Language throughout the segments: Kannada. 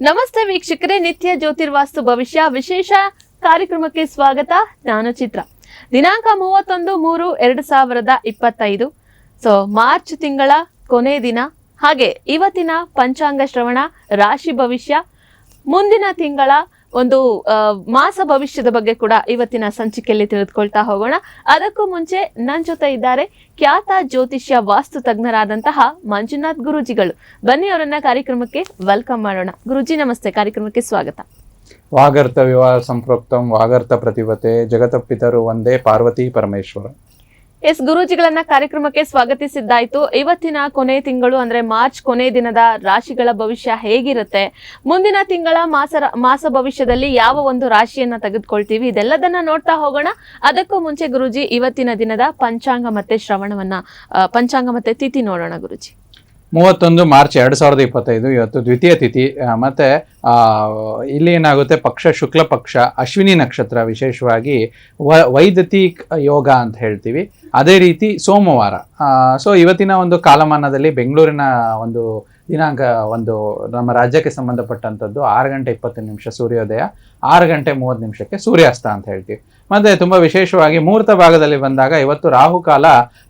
ನಮಸ್ತೆ ವೀಕ್ಷಕರೇ, ನಿತ್ಯ ಜ್ಯೋತಿರ್ವಾಸ್ತು ಭವಿಷ್ಯ ವಿಶೇಷ ಕಾರ್ಯಕ್ರಮಕ್ಕೆ ಸ್ವಾಗತ. ನಾನು ಚಿತ್ರ. ದಿನಾಂಕ 31/3/2025. ಮಾರ್ಚ್ ತಿಂಗಳ ಕೊನೆ ದಿನ. ಹಾಗೆ ಇವತ್ತಿನ ಪಂಚಾಂಗ ಶ್ರವಣ, ರಾಶಿ ಭವಿಷ್ಯ, ಮುಂದಿನ ತಿಂಗಳ ಒಂದು ಮಾಸ ಭವಿಷ್ಯದ ಬಗ್ಗೆ ಕೂಡ ಇವತ್ತಿನ ಸಂಚಿಕೆಯಲ್ಲಿ ತಿಳಿದುಕೊಳ್ತಾ ಹೋಗೋಣ. ಅದಕ್ಕೂ ಮುಂಚೆ ನನ್ನ ಜೊತೆ ಇದ್ದಾರೆ ಖ್ಯಾತ ಜ್ಯೋತಿಷ್ಯ ವಾಸ್ತು ತಜ್ಞರಾದಂತಹ ಮಂಜುನಾಥ್ ಗುರೂಜಿಗಳು. ಬನ್ನಿ ಅವರನ್ನ ಕಾರ್ಯಕ್ರಮಕ್ಕೆ ವೆಲ್ಕಮ್ ಮಾಡೋಣ. ಗುರೂಜಿ ನಮಸ್ತೆ, ಕಾರ್ಯಕ್ರಮಕ್ಕೆ ಸ್ವಾಗತ. ವಾಗರ್ತ ವಿವಾಹ ಸಂಪ್ರೋಕ್ತಂ ವಾಗರ್ತ ಪ್ರತಿಭತೆ ಜಗತಪಿತರು ಒಂದೇ ಪಾರ್ವತಿ ಪರಮೇಶ್ವರ. ಎಸ್, ಗುರೂಜಿಗಳನ್ನ ಕಾರ್ಯಕ್ರಮಕ್ಕೆ ಸ್ವಾಗತಿಸಿದ್ದಾಯ್ತು. ಇವತ್ತಿನ ಕೊನೆ ತಿಂಗಳು ಅಂದ್ರೆ ಮಾರ್ಚ್ ಕೊನೆ ದಿನದ ರಾಶಿಗಳ ಭವಿಷ್ಯ ಹೇಗಿರುತ್ತೆ, ಮುಂದಿನ ತಿಂಗಳ ಮಾಸ ಭವಿಷ್ಯದಲ್ಲಿ ಯಾವ ಒಂದು ರಾಶಿಯನ್ನ ತೆಗೆದುಕೊಳ್ತೀವಿ, ಇದೆಲ್ಲದನ್ನ ನೋಡ್ತಾ ಹೋಗೋಣ. ಅದಕ್ಕೂ ಮುಂಚೆ ಗುರೂಜಿ ಇವತ್ತಿನ ದಿನದ ಪಂಚಾಂಗ ಮತ್ತೆ ತಿಥಿ ನೋಡೋಣ. ಗುರೂಜಿ 31 ಮಾರ್ಚ್ 2025 ಇವತ್ತು ದ್ವಿತೀಯ ತಿಥಿ. ಮತ್ತೆ ಇಲ್ಲಿ ಏನಾಗುತ್ತೆ, ಪಕ್ಷ ಶುಕ್ಲ ಪಕ್ಷ, ಅಶ್ವಿನಿ ನಕ್ಷತ್ರ, ವಿಶೇಷವಾಗಿ ವೈದ್ಯತಿ ಯೋಗ ಅಂತ ಹೇಳ್ತೀವಿ. ಅದೇ ರೀತಿ ಸೋಮವಾರ. ಸೊ ಇವತ್ತಿನ ಒಂದು ಕಾಲಮಾನದಲ್ಲಿ ಬೆಂಗಳೂರಿನ ಒಂದು ದಿನಾಂಕ ನಮ್ಮ ರಾಜ್ಯಕ್ಕೆ ಸಂಬಂಧಪಟ್ಟಂಥದ್ದು 6:20 ಸೂರ್ಯೋದಯ, 6:30 ಸೂರ್ಯಾಸ್ತ ಅಂತ ಹೇಳ್ತೀವಿ. ಮತ್ತೆ ತುಂಬಾ ವಿಶೇಷವಾಗಿ ಮುಹೂರ್ತ ಭಾಗದಲ್ಲಿ ಬಂದಾಗ ಇವತ್ತು ರಾಹುಕಾಲ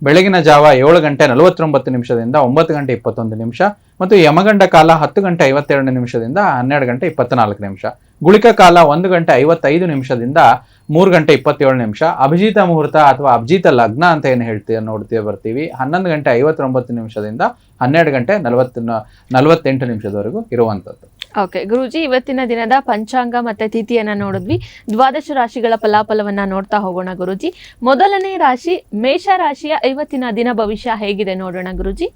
ಬೆಳಗಿನ ಜಾವ 7:49 9:21 ಮತ್ತು ಯಮಗಂಡ ಕಾಲ 10:52 12:24. ಗುಳಿಕ ಕಾಲ 1:55 3:27. ಅಭಿಜಿತ ಮುಹೂರ್ತ ಅಥವಾ ಅಭಿಜಿತ ಲಗ್ನ ಅಂತ ಏನು ನೋಡ್ತೀವಿ ಬರ್ತೀವಿ 11:59 12:48 ಇರುವಂತದ್ದು. ಓಕೆ ಗುರೂಜಿ, ಇವತ್ತಿನ ದಿನದ ಪಂಚಾಂಗ ಮತ್ತೆ ತಿಥಿಯನ್ನ ನೋಡಿದ್ವಿ. ದ್ವಾದಶ ರಾಶಿಗಳ ಫಲಾಫಲವನ್ನ ನೋಡ್ತಾ ಹೋಗೋಣ. ಗುರೂಜಿ, ಮೊದಲನೇ ರಾಶಿ ಮೇಷ ರಾಶಿಯ ಇವತ್ತಿನ ದಿನ ಭವಿಷ್ಯ ಹೇಗಿದೆ ನೋಡೋಣ. ಗುರೂಜಿ,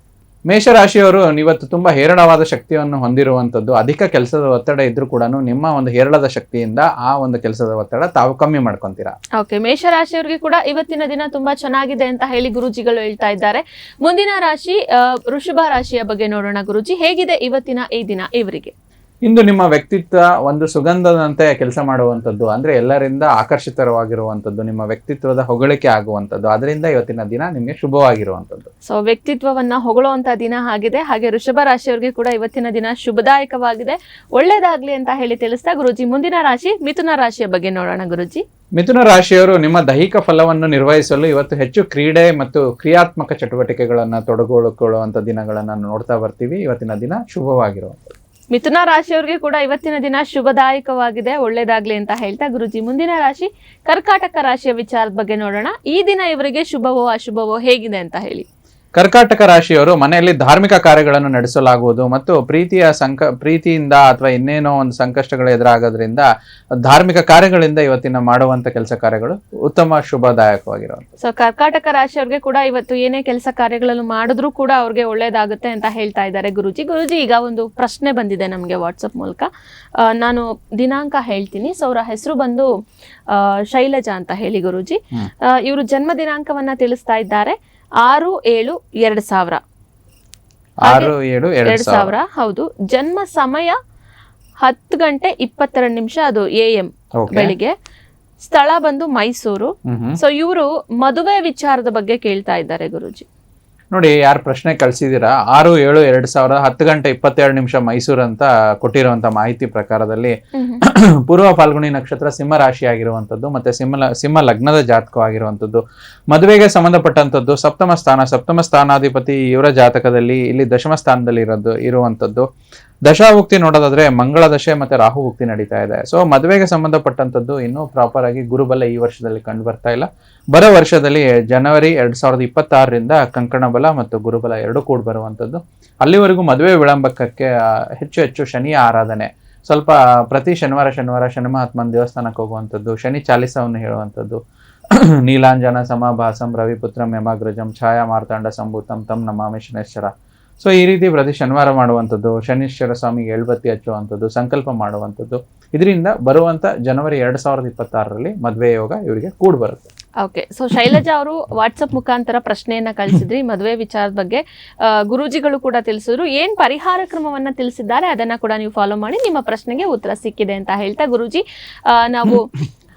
ಮೇಷರಾಶಿಯವರು ಇವತ್ತು ತುಂಬಾ ಹೇರಳವಾದ ಶಕ್ತಿಯನ್ನು ಹೊಂದಿರುವಂತದ್ದು. ಅಧಿಕ ಕೆಲಸದ ಒತ್ತಡ ಇದ್ರೂ ಕೂಡ ನಿಮ್ಮ ಒಂದು ಹೇರಳದ ಶಕ್ತಿಯಿಂದ ಆ ಒಂದು ಕೆಲಸದ ಒತ್ತಡ ತಾವು ಕಮ್ಮಿ ಮಾಡ್ಕೊಂತೀರಾ. ಓಕೆ, ಮೇಷರಾಶಿಯವರಿಗೆ ಕೂಡ ಇವತ್ತಿನ ದಿನ ತುಂಬಾ ಚೆನ್ನಾಗಿದೆ ಅಂತ ಹೇಳಿ ಗುರೂಜಿಗಳು ಹೇಳ್ತಾ ಇದ್ದಾರೆ. ಮುಂದಿನ ರಾಶಿ ವೃಷಭ ರಾಶಿಯ ಬಗ್ಗೆ ನೋಡೋಣ. ಗುರೂಜಿ, ಹೇಗಿದೆ ಇವತ್ತಿನ ಈ ದಿನ ಇವರಿಗೆ? ಇಂದು ನಿಮ್ಮ ವ್ಯಕ್ತಿತ್ವ ಒಂದು ಸುಗಂಧದಂತೆ ಕೆಲಸ ಮಾಡುವಂಥದ್ದು, ಅಂದ್ರೆ ಎಲ್ಲರಿಂದ ಆಕರ್ಷಿತವಾಗಿರುವಂಥದ್ದು, ನಿಮ್ಮ ವ್ಯಕ್ತಿತ್ವದ ಹೊಗಳಿಕೆ ಆಗುವಂಥದ್ದು. ಅದರಿಂದ ಇವತ್ತಿನ ದಿನ ನಿಮಗೆ ಶುಭವಾಗಿರುವಂಥದ್ದು. ಸೊ ವ್ಯಕ್ತಿತ್ವವನ್ನ ಹೊಗಳುವಂತ ದಿನ ಆಗಿದೆ. ಹಾಗೆ ವೃಷಭ ರಾಶಿಯವರಿಗೆ ಕೂಡ ಇವತ್ತಿನ ದಿನ ಶುಭದಾಯಕವಾಗಿದೆ, ಒಳ್ಳೇದಾಗ್ಲಿ ಅಂತ ಹೇಳಿ ತಿಳಿಸ್ತಾ ಗುರೂಜಿ ಮುಂದಿನ ರಾಶಿ ಮಿಥುನ ರಾಶಿಯ ಬಗ್ಗೆ ನೋಡೋಣ. ಗುರೂಜಿ, ಮಿಥುನ ರಾಶಿಯವರು ನಿಮ್ಮ ದೈಹಿಕ ಫಲವನ್ನು ನಿರ್ವಹಿಸಲು ಇವತ್ತು ಹೆಚ್ಚು ಕ್ರೀಡೆ ಮತ್ತು ಕ್ರಿಯಾತ್ಮಕ ಚಟುವಟಿಕೆಗಳನ್ನ ತೊಡಗಿಕೊಳ್ಳುವಂತ ದಿನಗಳನ್ನ ನೋಡ್ತಾ ಬರ್ತೀವಿ. ಇವತ್ತಿನ ದಿನ ಶುಭವಾಗಿರುವಂಥದ್ದು. ಮಿಥುನ ರಾಶಿಯವರಿಗೆ ಕೂಡ ಇವತ್ತಿನ ದಿನ ಶುಭದಾಯಕವಾಗಿದೆ, ಒಳ್ಳೇದಾಗ್ಲಿ ಅಂತ ಹೇಳ್ತಾ ಗುರೂಜಿ ಮುಂದಿನ ರಾಶಿ ಕರ್ಕಾಟಕ ರಾಶಿಯ ವಿಚಾರದ ಬಗ್ಗೆ ನೋಡೋಣ. ಈ ದಿನ ಇವರಿಗೆ ಶುಭವೋ ಅಶುಭವೋ ಹೇಗಿದೆ ಅಂತ ಹೇಳಿ. ಕರ್ಕಾಟಕ ರಾಶಿಯವರು ಮನೆಯಲ್ಲಿ ಧಾರ್ಮಿಕ ಕಾರ್ಯಗಳನ್ನು ನಡೆಸಲಾಗುವುದು ಮತ್ತು ಪ್ರೀತಿಯಿಂದ ಅಥವಾ ಇನ್ನೇನೋ ಒಂದು ಸಂಕಷ್ಟಗಳು ಎದುರಾಗೋದ್ರಿಂದ ಧಾರ್ಮಿಕ ಕಾರ್ಯಗಳಿಂದ ಇವತ್ತಿನ ಮಾಡುವಂತ ಕೆಲಸ ಕಾರ್ಯಗಳು ಉತ್ತಮ ಶುಭದಾಯಕವಾಗಿರುವಂತ. ಸೊ ಕರ್ಕಾಟಕ ರಾಶಿಯವ್ರಿಗೆ ಕೂಡ ಇವತ್ತು ಏನೇ ಕೆಲಸ ಕಾರ್ಯಗಳನ್ನು ಮಾಡಿದ್ರು ಕೂಡ ಅವ್ರಿಗೆ ಒಳ್ಳೇದಾಗುತ್ತೆ ಅಂತ ಹೇಳ್ತಾ ಇದ್ದಾರೆ ಗುರೂಜಿ. ಈಗ ಒಂದು ಪ್ರಶ್ನೆ ಬಂದಿದೆ ನಮ್ಗೆ ವಾಟ್ಸಪ್ ಮೂಲಕ. ನಾನು ದಿನಾಂಕ ಹೇಳ್ತೀನಿ. ಸೊ ಅವರ ಹೆಸರು ಬಂದು ಶೈಲಜಾ ಅಂತ ಹೇಳಿ ಗುರೂಜಿ. ಇವರು ಜನ್ಮ ದಿನಾಂಕವನ್ನ ತಿಳಿಸ್ತಾ ಇದ್ದಾರೆ 6/7/2000. 6/7/2000 ಹೌದು. ಜನ್ಮ ಸಮಯ 10:22 ಅದು AM ಬೆಳಿಗ್ಗೆ. ಸ್ಥಳ ಬಂದು ಮೈಸೂರು. ಸೊ ಇವರು ಮದುವೆ ವಿಚಾರದ ಬಗ್ಗೆ ಕೇಳ್ತಾ ಇದ್ದಾರೆ ಗುರೂಜಿ. ನೋಡಿ, ಯಾರು ಪ್ರಶ್ನೆ ಕಳ್ಸಿದೀರಾ 6/7/2000 10:22 ಮೈಸೂರು ಅಂತ ಕೊಟ್ಟಿರುವಂತ ಮಾಹಿತಿ ಪ್ರಕಾರದಲ್ಲಿ ಪೂರ್ವ ಫಾಲ್ಗುಣಿ ನಕ್ಷತ್ರ ಸಿಂಹ ರಾಶಿ ಆಗಿರುವಂತದ್ದು ಮತ್ತೆ ಸಿಂಹ ಲಗ್ನದ ಜಾತಕವಾಗಿರುವಂತದ್ದು. ಮದುವೆಗೆ ಸಂಬಂಧಪಟ್ಟಂತದ್ದು ಸಪ್ತಮ ಸ್ಥಾನಾಧಿಪತಿ ಇವರ ಜಾತಕದಲ್ಲಿ ಇಲ್ಲಿ ದಶಮ ಸ್ಥಾನದಲ್ಲಿ ಇರುವಂತದ್ದು. ದಶಾಭುಕ್ತಿ ನೋಡೋದಾದ್ರೆ ಮಂಗಳ ದಶೆ ಮತ್ತೆ ರಾಹುಭುಕ್ತಿ ನಡೀತಾ ಇದೆ. ಸೊ ಮದುವೆಗೆ ಸಂಬಂಧಪಟ್ಟಂತದ್ದು ಇನ್ನೂ ಪ್ರಾಪರ್ ಆಗಿ ಗುರುಬಲ ಈ ವರ್ಷದಲ್ಲಿ ಕಂಡು ಬರ್ತಾ ಇಲ್ಲ. ಬರೋ ವರ್ಷದಲ್ಲಿ ಜನವರಿ 2026 ಕಂಕಣ ಬಲ ಮತ್ತು ಗುರುಬಲ ಎರಡು ಕೂಡ ಬರುವಂತದ್ದು. ಅಲ್ಲಿವರೆಗೂ ಮದುವೆ ವಿಳಂಬಕ್ಕೆ ಹೆಚ್ಚು ಶನಿಯ ಆರಾಧನೆ, ಸ್ವಲ್ಪ ಪ್ರತಿ ಶನಿವಾರ ಶನಿ ಮಹಾತ್ಮನ ದೇವಸ್ಥಾನಕ್ಕೆ ಹೋಗುವಂಥದ್ದು, ಶನಿ ಚಾಲಿಸವನ್ನು ಹೇಳುವಂಥದ್ದು, ನೀಲಾಂಜನ ಸಮಾಭಾಸಂ ರವಿಪುತ್ರಂ ಯಮಾಗ್ರಜಂ ಛಾಯಾ ಮಾರ್ತಾಂಡ ಸಂಭೂತಂ ತಂ ನಮಾಮಿ ಶನೇಶ್ವರ. ಸೊ ಈ ರೀತಿ ಪ್ರತಿ ಶನಿವಾರ ಮಾಡುವಂಥದ್ದು, ಶನೀಶ್ವರ ಸ್ವಾಮಿಗೆ ಎಳ್ಬತ್ತಿ ಹಚ್ಚುವಂಥದ್ದು, ಸಂಕಲ್ಪ ಮಾಡುವಂಥದ್ದು. ಇದರಿಂದ ಬರುವಂತ ಜನವರಿ 2026 ಮದುವೆ ಯೋಗ ಇವರಿಗೆ ಕೂಡ ಬರುತ್ತೆ. ಓಕೆ, ಸೊ ಶೈಲಜಾ ಅವರು ವಾಟ್ಸಪ್ ಮುಖಾಂತರ ಪ್ರಶ್ನೆಯನ್ನ ಕಳಿಸಿದ್ರಿ ಮದುವೆ ವಿಚಾರದ ಬಗ್ಗೆ. ಗುರೂಜಿಗಳು ಕೂಡ ತಿಳಿಸಿದ್ರು. ಏನ್ ಪರಿಹಾರ ಕ್ರಮವನ್ನ ತಿಳಿಸಿದ್ದಾರೆ ಅದನ್ನ ಕೂಡ ನೀವು ಫಾಲೋ ಮಾಡಿ ನಿಮ್ಮ ಪ್ರಶ್ನೆಗೆ ಉತ್ತರ ಸಿಕ್ಕಿದೆ ಅಂತ ಹೇಳ್ತಾ ಗುರೂಜಿ ನಾವು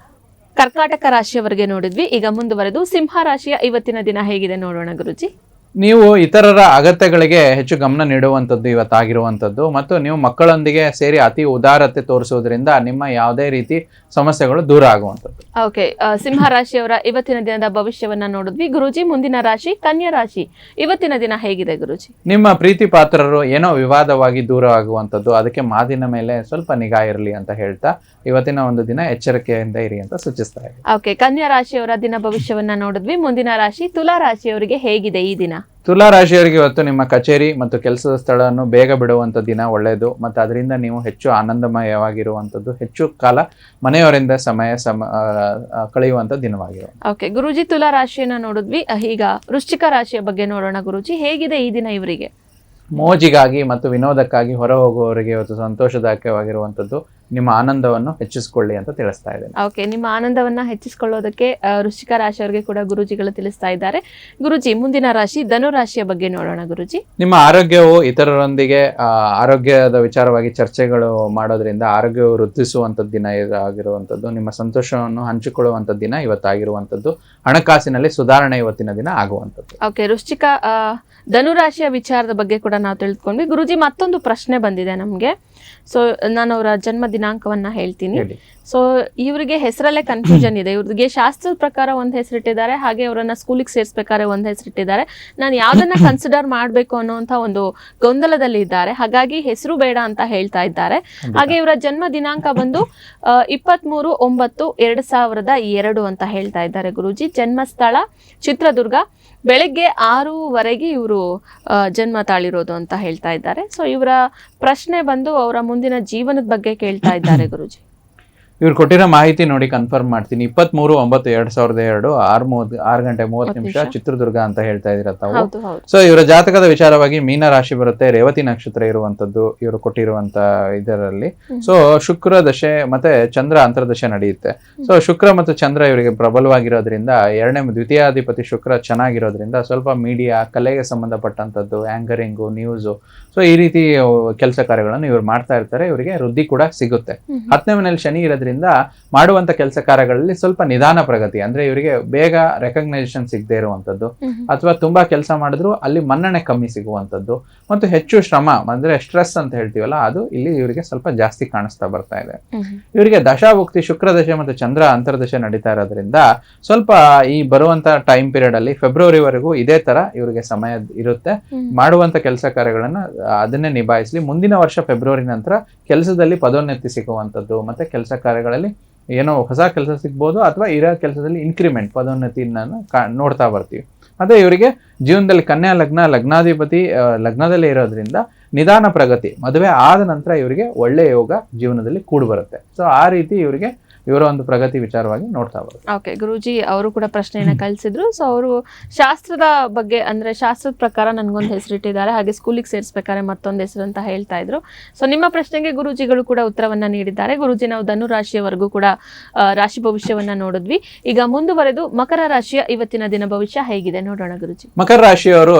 ಕರ್ಕಾಟಕ ರಾಶಿಯವರಿಗೆ ನೋಡಿದ್ವಿ. ಈಗ ಮುಂದುವರೆದು ಸಿಂಹ ರಾಶಿಯ ಇವತ್ತಿನ ದಿನ ಹೇಗಿದೆ ನೋಡೋಣ ಗುರುಜಿ. ನೀವು ಇತರರ ಅಗತ್ಯಗಳಿಗೆ ಹೆಚ್ಚು ಗಮನ ನೀಡುವಂಥದ್ದು ಇವತ್ತಾಗಿರುವಂಥದ್ದು, ಮತ್ತು ನೀವು ಮಕ್ಕಳೊಂದಿಗೆ ಸೇರಿ ಅತಿ ಉದಾರತೆ ತೋರಿಸುವುದರಿಂದ ನಿಮ್ಮ ಯಾವುದೇ ರೀತಿ ಸಮಸ್ಯೆಗಳು ದೂರ ಆಗುವಂಥದ್ದು. ಓಕೆ, ಸಿಂಹ ರಾಶಿಯವರ ಇವತ್ತಿನ ದಿನದ ಭವಿಷ್ಯವನ್ನ ನೋಡಿದ್ವಿ ಗುರುಜಿ. ಮುಂದಿನ ರಾಶಿ ಕನ್ಯಾ ರಾಶಿ, ಇವತ್ತಿನ ದಿನ ಹೇಗಿದೆ ಗುರುಜಿ? ನಿಮ್ಮ ಪ್ರೀತಿ ಪಾತ್ರರು ಏನೋ ವಿವಾದವಾಗಿ ದೂರ ಆಗುವಂಥದ್ದು, ಅದಕ್ಕೆ ಮಾತಿನ ಮೇಲೆ ಸ್ವಲ್ಪ ನಿಗಾ ಇರಲಿ ಅಂತ ಹೇಳ್ತಾ ಇವತ್ತಿನ ಒಂದು ದಿನ ಎಚ್ಚರಿಕೆಯಿಂದ ಇರಿ ಅಂತ ಸೂಚಿಸ್ತಾ ಇದೆ. ಓಕೆ, ಕನ್ಯಾ ರಾಶಿಯವರ ದಿನ ಭವಿಷ್ಯವನ್ನ ನೋಡಿದ್ವಿ. ಮುಂದಿನ ರಾಶಿ ತುಲಾ ರಾಶಿಯವರಿಗೆ ಹೇಗಿದೆ ಈ ದಿನ? ತುಲಾ ರಾಶಿಯವರಿಗೆ ಇವತ್ತು ನಿಮ್ಮ ಕಚೇರಿ ಮತ್ತು ಕೆಲಸದ ಸ್ಥಳವನ್ನು ಬೇಗ ಬಿಡುವಂಥ ದಿನ ಒಳ್ಳೆಯದು, ಮತ್ತು ಅದರಿಂದ ನೀವು ಹೆಚ್ಚು ಆನಂದಮಯವಾಗಿರುವಂಥದ್ದು, ಹೆಚ್ಚು ಕಾಲ ಮನೆಯವರಿಂದ ಕಳೆಯುವಂಥ ದಿನವಾಗಿದೆ. ಓಕೆ ಗುರುಜಿ, ತುಲಾ ರಾಶಿಯನ್ನ ನೋಡಿದ್ವಿ. ಈಗ ವೃಶ್ಚಿಕ ರಾಶಿಯ ಬಗ್ಗೆ ನೋಡೋಣ ಗುರುಜಿ. ಹೇಗಿದೆ ಈ ದಿನ ಇವರಿಗೆ? ಮೋಜಿಗಾಗಿ ಮತ್ತು ವಿನೋದಕ್ಕಾಗಿ ಹೊರ ಹೋಗುವವರಿಗೆ ಇವತ್ತು ಸಂತೋಷದಾಯಕವಾಗಿರುವಂಥದ್ದು. ನಿಮ್ಮ ಆನಂದವನ್ನು ಹೆಚ್ಚಿಸಿಕೊಳ್ಳಿ ಅಂತ ತಿಳಿಸ್ತಾ ಇದ್ದೇನೆ. ಓಕೆ, ನಿಮ್ಮ ಆನಂದವನ್ನ ಹೆಚ್ಚಿಸಿಕೊಳ್ಳೋದಕ್ಕೆ ವೃಶ್ಚಿಕ ರಾಶಿಯವರಿಗೆ ಕೂಡ ಗುರುಜಿಗಳು ತಿಳಿಸ್ತಾ ಇದ್ದಾರೆ. ಗುರುಜಿ, ಮುಂದಿನ ರಾಶಿ ಧನು ರಾಶಿಯ ಬಗ್ಗೆ ನೋಡೋಣ ಗುರುಜಿ. ನಿಮ್ಮ ಆರೋಗ್ಯವು ಇತರರೊಂದಿಗೆ ಆರೋಗ್ಯದ ವಿಚಾರವಾಗಿ ಚರ್ಚೆಗಳು ಮಾಡೋದ್ರಿಂದ ಆರೋಗ್ಯವು ವೃದ್ಧಿಸುವಂಥದ್ದು ದಿನ ಆಗಿರುವಂಥದ್ದು. ನಿಮ್ಮ ಸಂತೋಷವನ್ನು ಹಂಚಿಕೊಳ್ಳುವಂಥ ದಿನ ಇವತ್ತಾಗಿರುವಂಥದ್ದು. ಹಣಕಾಸಿನಲ್ಲಿ ಸುಧಾರಣೆ ಇವತ್ತಿನ ದಿನ ಆಗುವಂಥದ್ದು. ಓಕೆ, ಧನು ರಾಶಿಯ ವಿಚಾರದ ಬಗ್ಗೆ ಕೂಡ ನಾವು ತಿಳಿದುಕೊಂಡ್ವಿ ಗುರುಜಿ. ಮತ್ತೊಂದು ಪ್ರಶ್ನೆ ಬಂದಿದೆ ನಮ್ಗೆ. ಸೊ ನಾನು ಅವರ ಜನ್ಮ ದಿನಾಂಕವನ್ನ ಹೇಳ್ತೀನಿ. ಸೊ ಇವರಿಗೆ ಹೆಸರಲ್ಲೇ ಕನ್ಫ್ಯೂಷನ್ ಇದೆ. ಇವ್ರಿಗೆ ಶಾಸ್ತ್ರದ ಪ್ರಕಾರ ಒಂದ್ ಹೆಸರಿಟ್ಟಿದ್ದಾರೆ, ಹಾಗೆ ಅವರನ್ನ ಸ್ಕೂಲಿಗೆ ಸೇರಿಸ್ಬೇಕಾದ್ರೆ ಒಂದ್ ಹೆಸರಿಟ್ಟಿದ್ದಾರೆ. ನಾನು ಯಾವ್ದನ್ನ ಕನ್ಸಿಡರ್ ಮಾಡ್ಬೇಕು ಅನ್ನೋಂತ ಒಂದು ಗೊಂದಲದಲ್ಲಿ ಇದ್ದಾರೆ. ಹಾಗಾಗಿ ಹೆಸರು ಬೇಡ ಅಂತ ಹೇಳ್ತಾ ಇದ್ದಾರೆ. ಹಾಗೆ ಇವರ ಜನ್ಮ ದಿನಾಂಕ ಬಂದು 23/9/2002 ಅಂತ ಹೇಳ್ತಾ ಇದ್ದಾರೆ ಗುರುಜಿ. ಜನ್ಮಸ್ಥಳ ಚಿತ್ರದುರ್ಗ, ಬೆಳಗ್ಗೆ 6:00 ಇವರು ಜನ್ಮ ತಾಳಿರೋದು ಅಂತ ಹೇಳ್ತಾ ಇದ್ದಾರೆ. ಸೊ ಇವರ ಪ್ರಶ್ನೆ ಬಂದು ಅವರ ಮುಂದಿನ ಜೀವನದ ಬಗ್ಗೆ ಕೇಳ್ತಾ ಇದ್ದಾರೆ ಗುರುಜಿ. ಇವ್ರು ಕೊಟ್ಟಿರೋ ಮಾಹಿತಿ ನೋಡಿ ಕನ್ಫರ್ಮ್ ಮಾಡ್ತೀನಿ. 23/9/2002 6:30 ಚಿತ್ರದುರ್ಗ ಅಂತ ಹೇಳ್ತಾ ಇದೀರ ತಾವು. ಸೊ ಇವರ ಜಾತಕದ ವಿಚಾರವಾಗಿ ಮೀನ ರಾಶಿ ಬರುತ್ತೆ, ರೇವತಿ ನಕ್ಷತ್ರ ಇರುವಂತದ್ದು ಇವರು ಕೊಟ್ಟಿರುವಂತ ಇದರಲ್ಲಿ. ಸೊ ಶುಕ್ರ ದಶೆ ಮತ್ತೆ ಚಂದ್ರ ಅಂತರ್ದಶೆ ನಡೆಯುತ್ತೆ. ಸೊ ಶುಕ್ರ ಮತ್ತು ಚಂದ್ರ ಇವರಿಗೆ ಪ್ರಬಲವಾಗಿರೋದ್ರಿಂದ, ದ್ವಿತೀಯಾಧಿಪತಿ ಶುಕ್ರ ಚೆನ್ನಾಗಿರೋದ್ರಿಂದ ಸ್ವಲ್ಪ ಮೀಡಿಯಾ, ಕಲೆಗೆ ಸಂಬಂಧಪಟ್ಟಂತದ್ದು, ಆಂಕರಿಂಗು, ನ್ಯೂಸು, ಸೊ ಈ ರೀತಿ ಕೆಲಸ ಕಾರ್ಯಗಳನ್ನು ಇವ್ರು ಮಾಡ್ತಾ ಇರ್ತಾರೆ. ಇವರಿಗೆ ವೃದ್ಧಿ ಕೂಡ ಸಿಗುತ್ತೆ. 10ನೇ ಮನೆಯಲ್ಲಿ ಶನಿ ಇರೋದ್ರಿಂದ ಮಾಡುವಂತ ಕೆಲಸ ಕಾರ್ಯಗಳಲ್ಲಿ ಸ್ವಲ್ಪ ನಿಧಾನ ಪ್ರಗತಿ, ಅಂದ್ರೆ ಇವರಿಗೆ ಬೇಗ ರೆಕಗ್ನೈಸೇಷನ್ ಸಿಗದೆ ಇರುವಂತದ್ದು, ಅಥವಾ ತುಂಬಾ ಕೆಲಸ ಮಾಡಿದ್ರು ಅಲ್ಲಿ ಮನ್ನಣೆ ಕಮ್ಮಿ ಸಿಗುವಂತದ್ದು, ಮತ್ತು ಹೆಚ್ಚು ಶ್ರಮ ಅಂದ್ರೆ ಸ್ಟ್ರೆಸ್ ಅಂತ ಹೇಳ್ತೀವಲ್ಲ, ಅದು ಇಲ್ಲಿ ಇವರಿಗೆ ಸ್ವಲ್ಪ ಜಾಸ್ತಿ ಕಾಣಿಸ್ತಾ ಬರ್ತಾ ಇದೆ. ಇವರಿಗೆ ದಶಾಭುಕ್ತಿ ಶುಕ್ರ ದಶೆ ಮತ್ತು ಚಂದ್ರ ಅಂತರ್ದಶೆ ನಡೀತಾ ಇರೋದ್ರಿಂದ ಸ್ವಲ್ಪ ಈ ಬರುವಂತ ಟೈಮ್ ಪೀರಿಯಡ್ ಅಲ್ಲಿ ಫೆಬ್ರವರಿವರೆಗೂ ಇದೇ ತರ ಇವರಿಗೆ ಸಮಯ ಇರುತ್ತೆ. ಮಾಡುವಂತ ಕೆಲಸ ಕಾರ್ಯಗಳನ್ನ ಅದನ್ನೇ ನಿಭಾಯಿಸಲಿ. ಮುಂದಿನ ವರ್ಷ ಫೆಬ್ರವರಿ ನಂತರ ಕೆಲಸದಲ್ಲಿ ಪದೋನ್ನತಿ ಸಿಗುವಂತದ್ದು, ಮತ್ತೆ ಕೆಲಸ ಕಾರ್ಯಗಳಲ್ಲಿ ಏನೋ ಹೊಸ ಕೆಲಸ ಸಿಗ್ಬೋದು, ಅಥವಾ ಇರೋ ಕೆಲಸದಲ್ಲಿ ಇನ್ಕ್ರಿಮೆಂಟ್, ಪದೋನ್ನತಿನ ನೋಡ್ತಾ ಬರ್ತೀವಿ. ಮತ್ತೆ ಇವರಿಗೆ ಜೀವನದಲ್ಲಿ ಕನ್ಯಾ ಲಗ್ನಾಧಿಪತಿ ಲಗ್ನದಲ್ಲೇ ಇರೋದ್ರಿಂದ ನಿಧಾನ ಪ್ರಗತಿ, ಮದುವೆ ಆದ ನಂತರ ಇವರಿಗೆ ಒಳ್ಳೆ ಯೋಗ ಜೀವನದಲ್ಲಿ ಕೂಡಿ ಬರುತ್ತೆ. ಸೊ ಆ ರೀತಿ ಇವರಿಗೆ ಇವರ ಒಂದು ಪ್ರಗತಿ ವಿಚಾರವಾಗಿ ನೋಡ್ತಾ ಬರುತ್ತೆ. ಓಕೆ ಗುರೂಜಿ, ಅವರು ಕೂಡ ಪ್ರಶ್ನೆಯನ್ನ ಕಳಿಸಿದ್ರು. ಸೊ ಅವರು ಶಾಸ್ತ್ರದ ಬಗ್ಗೆ, ಅಂದ್ರೆ ಶಾಸ್ತ್ರದ ಪ್ರಕಾರ ನನ್ಗೊಂದು ಹೆಸರಿಟ್ಟಿದ್ದಾರೆ, ಹಾಗೆ ಸ್ಕೂಲಿಗೆ ಸೇರಿಸ್ಬೇಕಾದ್ರೆ ಮತ್ತೊಂದು ಹೆಸರು ಅಂತ ಹೇಳ್ತಾ ಇದ್ರು. ಸೊ ನಿಮ್ಮ ಪ್ರಶ್ನೆಗೆ ಗುರೂಜಿಗಳು ಕೂಡ ಉತ್ತರವನ್ನ ನೀಡಿದ್ದಾರೆ. ಗುರೂಜಿ, ನಾವು ಧನು ರಾಶಿಯವರೆಗೂ ಕೂಡ ರಾಶಿ ಭವಿಷ್ಯವನ್ನ ನೋಡಿದ್ವಿ. ಈಗ ಮುಂದುವರೆದು ಮಕರ ರಾಶಿಯ ಇವತ್ತಿನ ದಿನ ಭವಿಷ್ಯ ಹೇಗಿದೆ ನೋಡೋಣ ಗುರೂಜಿ. ಮಕರ ರಾಶಿಯವರು